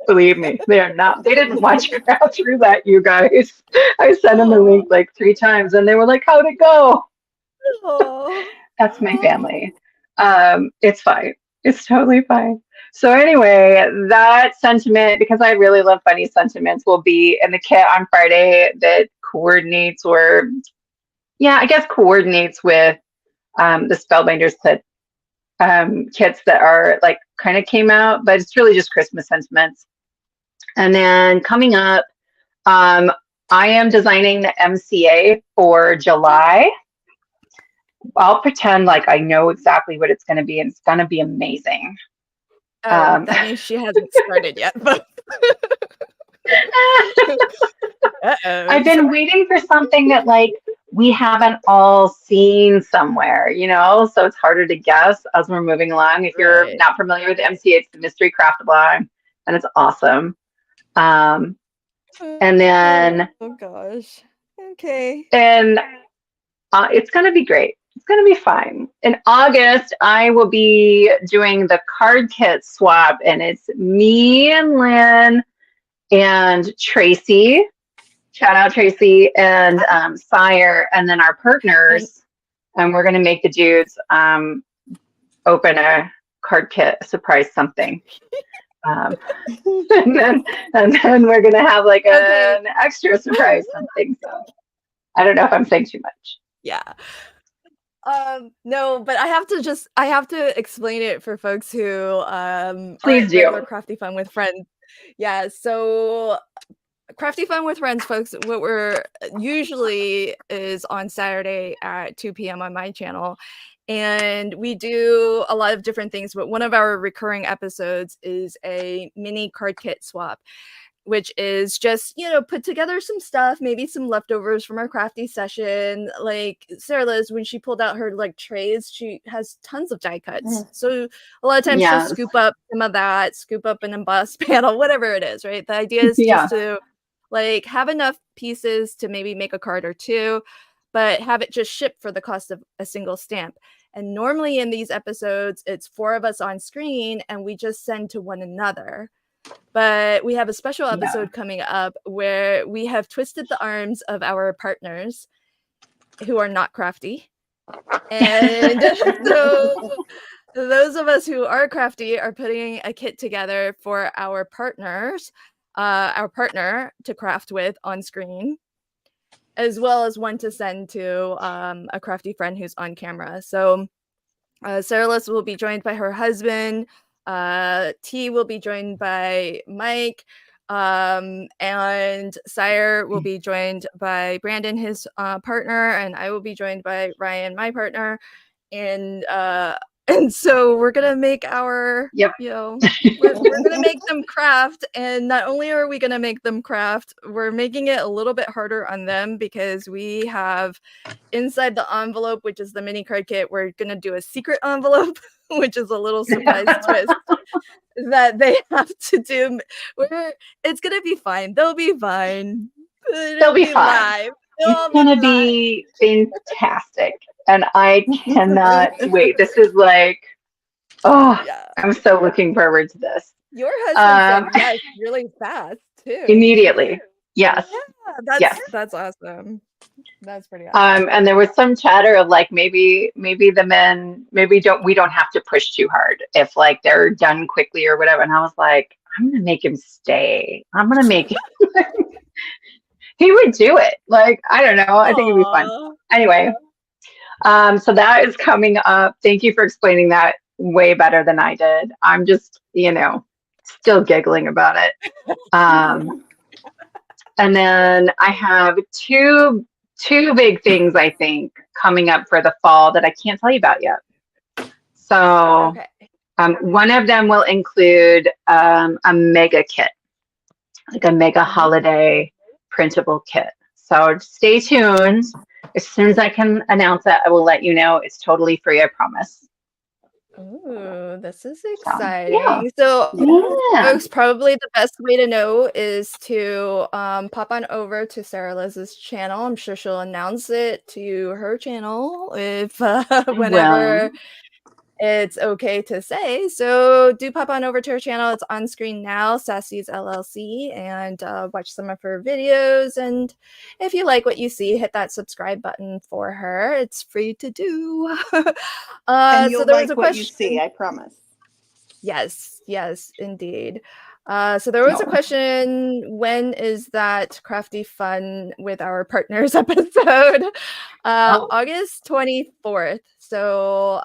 Believe me, they're not. They didn't watch Crowd Through That, you guys. I sent them the link like 3 times and they were like, how'd it go? Oh. That's my family. It's fine. It's totally fine. So anyway, that sentiment, because I really love funny sentiments, will be in the kit on Friday that coordinates with the Spellbinders kits that are like kind of came out, but it's really just Christmas sentiments. And then coming up, I am designing the MCA for July. I'll pretend like I know exactly what it's going to be, and it's going to be amazing. That means she hasn't started yet. But I've been waiting for something that like we haven't all seen somewhere, you know, so it's harder to guess as we're moving along. If you're not familiar with the MCA, it's the Mystery Craft line, and it's awesome. And then, oh gosh, okay, and it's going to be great. It's going to be fine. In August, I will be doing the card kit swap, and it's me and Lynn and Tracy. Shout out Tracy and Sire, and then our partners. And we're going to make the dudes open a card kit, surprise something. And then we're going to have like an extra surprise something. So I don't know if I'm saying too much. Yeah. No, but I have to explain it for folks who please do regular Crafty Fun with Friends. Yeah, so Crafty Fun with Friends, folks, what we're usually is on Saturday at 2 p.m. on my channel. And we do a lot of different things, but one of our recurring episodes is a mini card kit swap, which is just, you know, put together some stuff, maybe some leftovers from our crafty session. Like Sarah Liz, when she pulled out her like trays, she has tons of die cuts. So a lot of times she'll scoop up some of that, scoop up an embossed panel, whatever it is, right? The idea is just to like have enough pieces to maybe make a card or two, but have it just shipped for the cost of a single stamp. And normally in these episodes, it's 4 of us on screen and we just send to one another. But we have a special episode coming up where we have twisted the arms of our partners who are not crafty. And so those of us who are crafty are putting a kit together for our partner to craft with on screen, as well as one to send to a crafty friend who's on camera. So Sarah Liz will be joined by her husband. T will be joined by Mike. And Sire will be joined by Brandon, his partner, and I will be joined by Ryan, my partner. And so we're gonna make our, Yep. we're gonna make them craft. And not only are we gonna make them craft, we're making it a little bit harder on them because we have inside the envelope, which is the mini card kit, we're gonna do a secret envelope, which is a little surprise twist that they have to do. It's gonna be fine. They'll be fine. They'll be fine. Live. It's gonna be fantastic, and I cannot wait. This is like, I'm so looking forward to this. Your husband said yes really fast too. Immediately, yes. Yeah, that's awesome. That's pretty awesome. And there was some chatter of like maybe the men we don't have to push too hard if like they're done quickly or whatever. And I was like, I'm gonna make him stay. I'm gonna make him. He would do it. Like, I don't know. I think it'd be fun. Anyway, so that is coming up. Thank you for explaining that way better than I did. I'm just, still giggling about it. And then I have two big things, I think, coming up for the fall that I can't tell you about yet. So one of them will include a mega kit, like a mega holiday printable kit. So stay tuned. As soon as I can announce it, I will let you know. It's totally free, I promise. Ooh, this is exciting. So folks, probably the best way to know is to pop on over to Sarah Liz's channel. I'm sure she'll announce it to her channel if whenever it's okay to say. So do pop on over to her channel. It's on screen now, Sassy's LLC, and watch some of her videos. And if you like what you see, hit that subscribe button for her. It's free to do. And you'll so there like was a what question. you see, I promise. Yes, indeed. So there was a question, when is that Crafty Fun with our partners episode? August 24th. So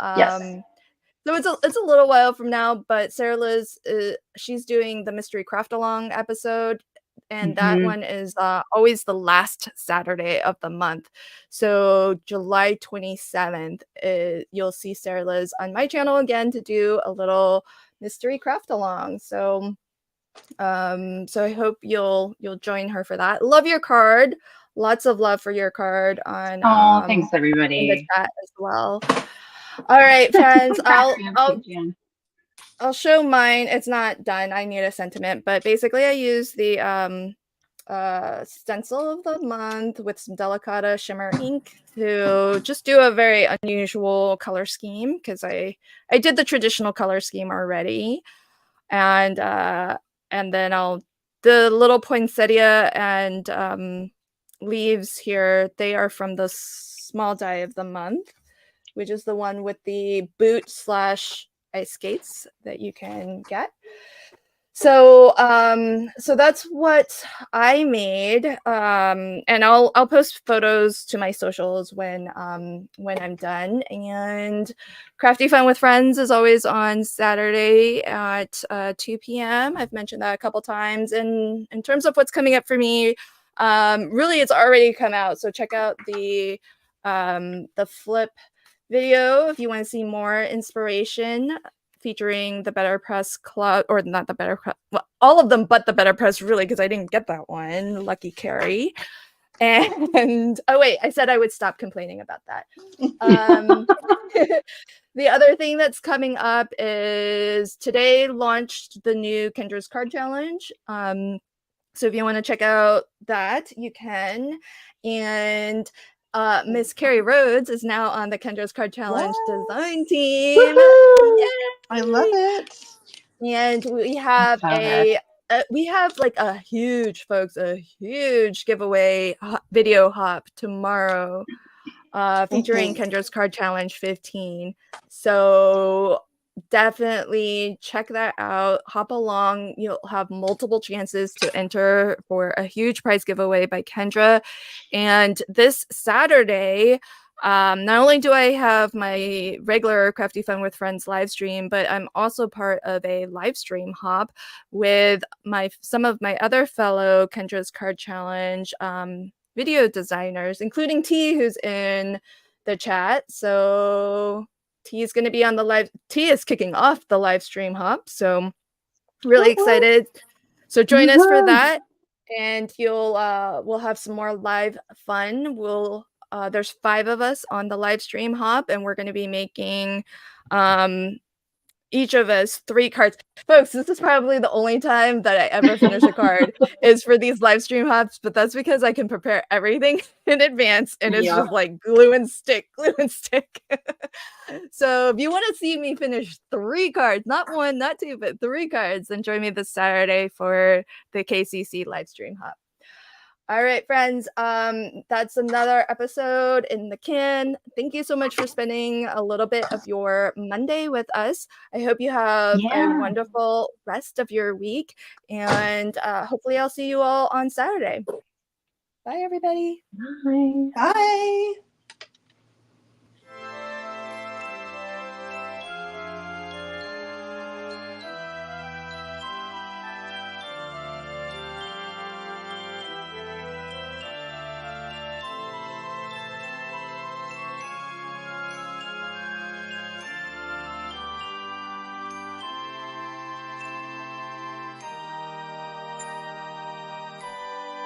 so it's a little while from now, but Sarah Liz, she's doing the Mystery Craft Along episode, and that one is always the last Saturday of the month. So July 27th, you'll see Sarah Liz on my channel again to do a little Mystery Craft Along. So so I hope you'll join her for that. Love your card. Lots of love for your card on thanks everybody in the chat as well. All right, friends, I'll show mine. It's not done. I need a sentiment, but basically I use the stencil of the month with some Delicata shimmer ink to just do a very unusual color scheme, because I did the traditional color scheme already, and then the little poinsettia and leaves here, they are from the small die of the month, which is the one with the boot / ice skates that you can get. So so that's what I made, and I'll post photos to my socials when I'm done. And Crafty Fun with Friends is always on Saturday at 2 p.m. I've mentioned that a couple times. And in terms of what's coming up for me, really it's already come out, so check out the flip video if you want to see more inspiration featuring the Better Press Club, or not the Better Press, well, all of them but the Better Press, really, because I didn't get that one. Lucky Carrie. And oh wait, I said I would stop complaining about that. The other thing that's coming up is today launched the new Kendra's Card Challenge. So if you want to check out that, you can. And Miss Carrie Rhodes is now on the Kendra's Card Challenge design team. I love it. And we have we have like a huge giveaway video hop tomorrow, featuring Kendra's Card Challenge 15. So definitely check that out. Hop along. You'll have multiple chances to enter for a huge prize giveaway by Kendra. And this Saturday, not only do I have my regular Crafty Fun with Friends live stream, but I'm also part of a live stream hop with some of my other fellow Kendra's Card Challenge video designers, including T, who's in the chat. So T is going to be on the live. T is kicking off the live stream hop. So really excited. So join us for that, and we'll have some more live fun. There's 5 of us on the live stream hop, and we're going to be making each of us 3 cards. Folks, this is probably the only time that I ever finish a card is for these live stream hops, but that's because I can prepare everything in advance, and it's just like glue and stick. So if you want to see me finish 3 cards, not 1, not 2, but 3 cards, then join me this Saturday for the KCC live stream hop. All right, friends, that's another episode in the can. Thank you so much for spending a little bit of your Monday with us. I hope you have a wonderful rest of your week, and hopefully I'll see you all on Saturday. Bye, everybody. Bye. Bye.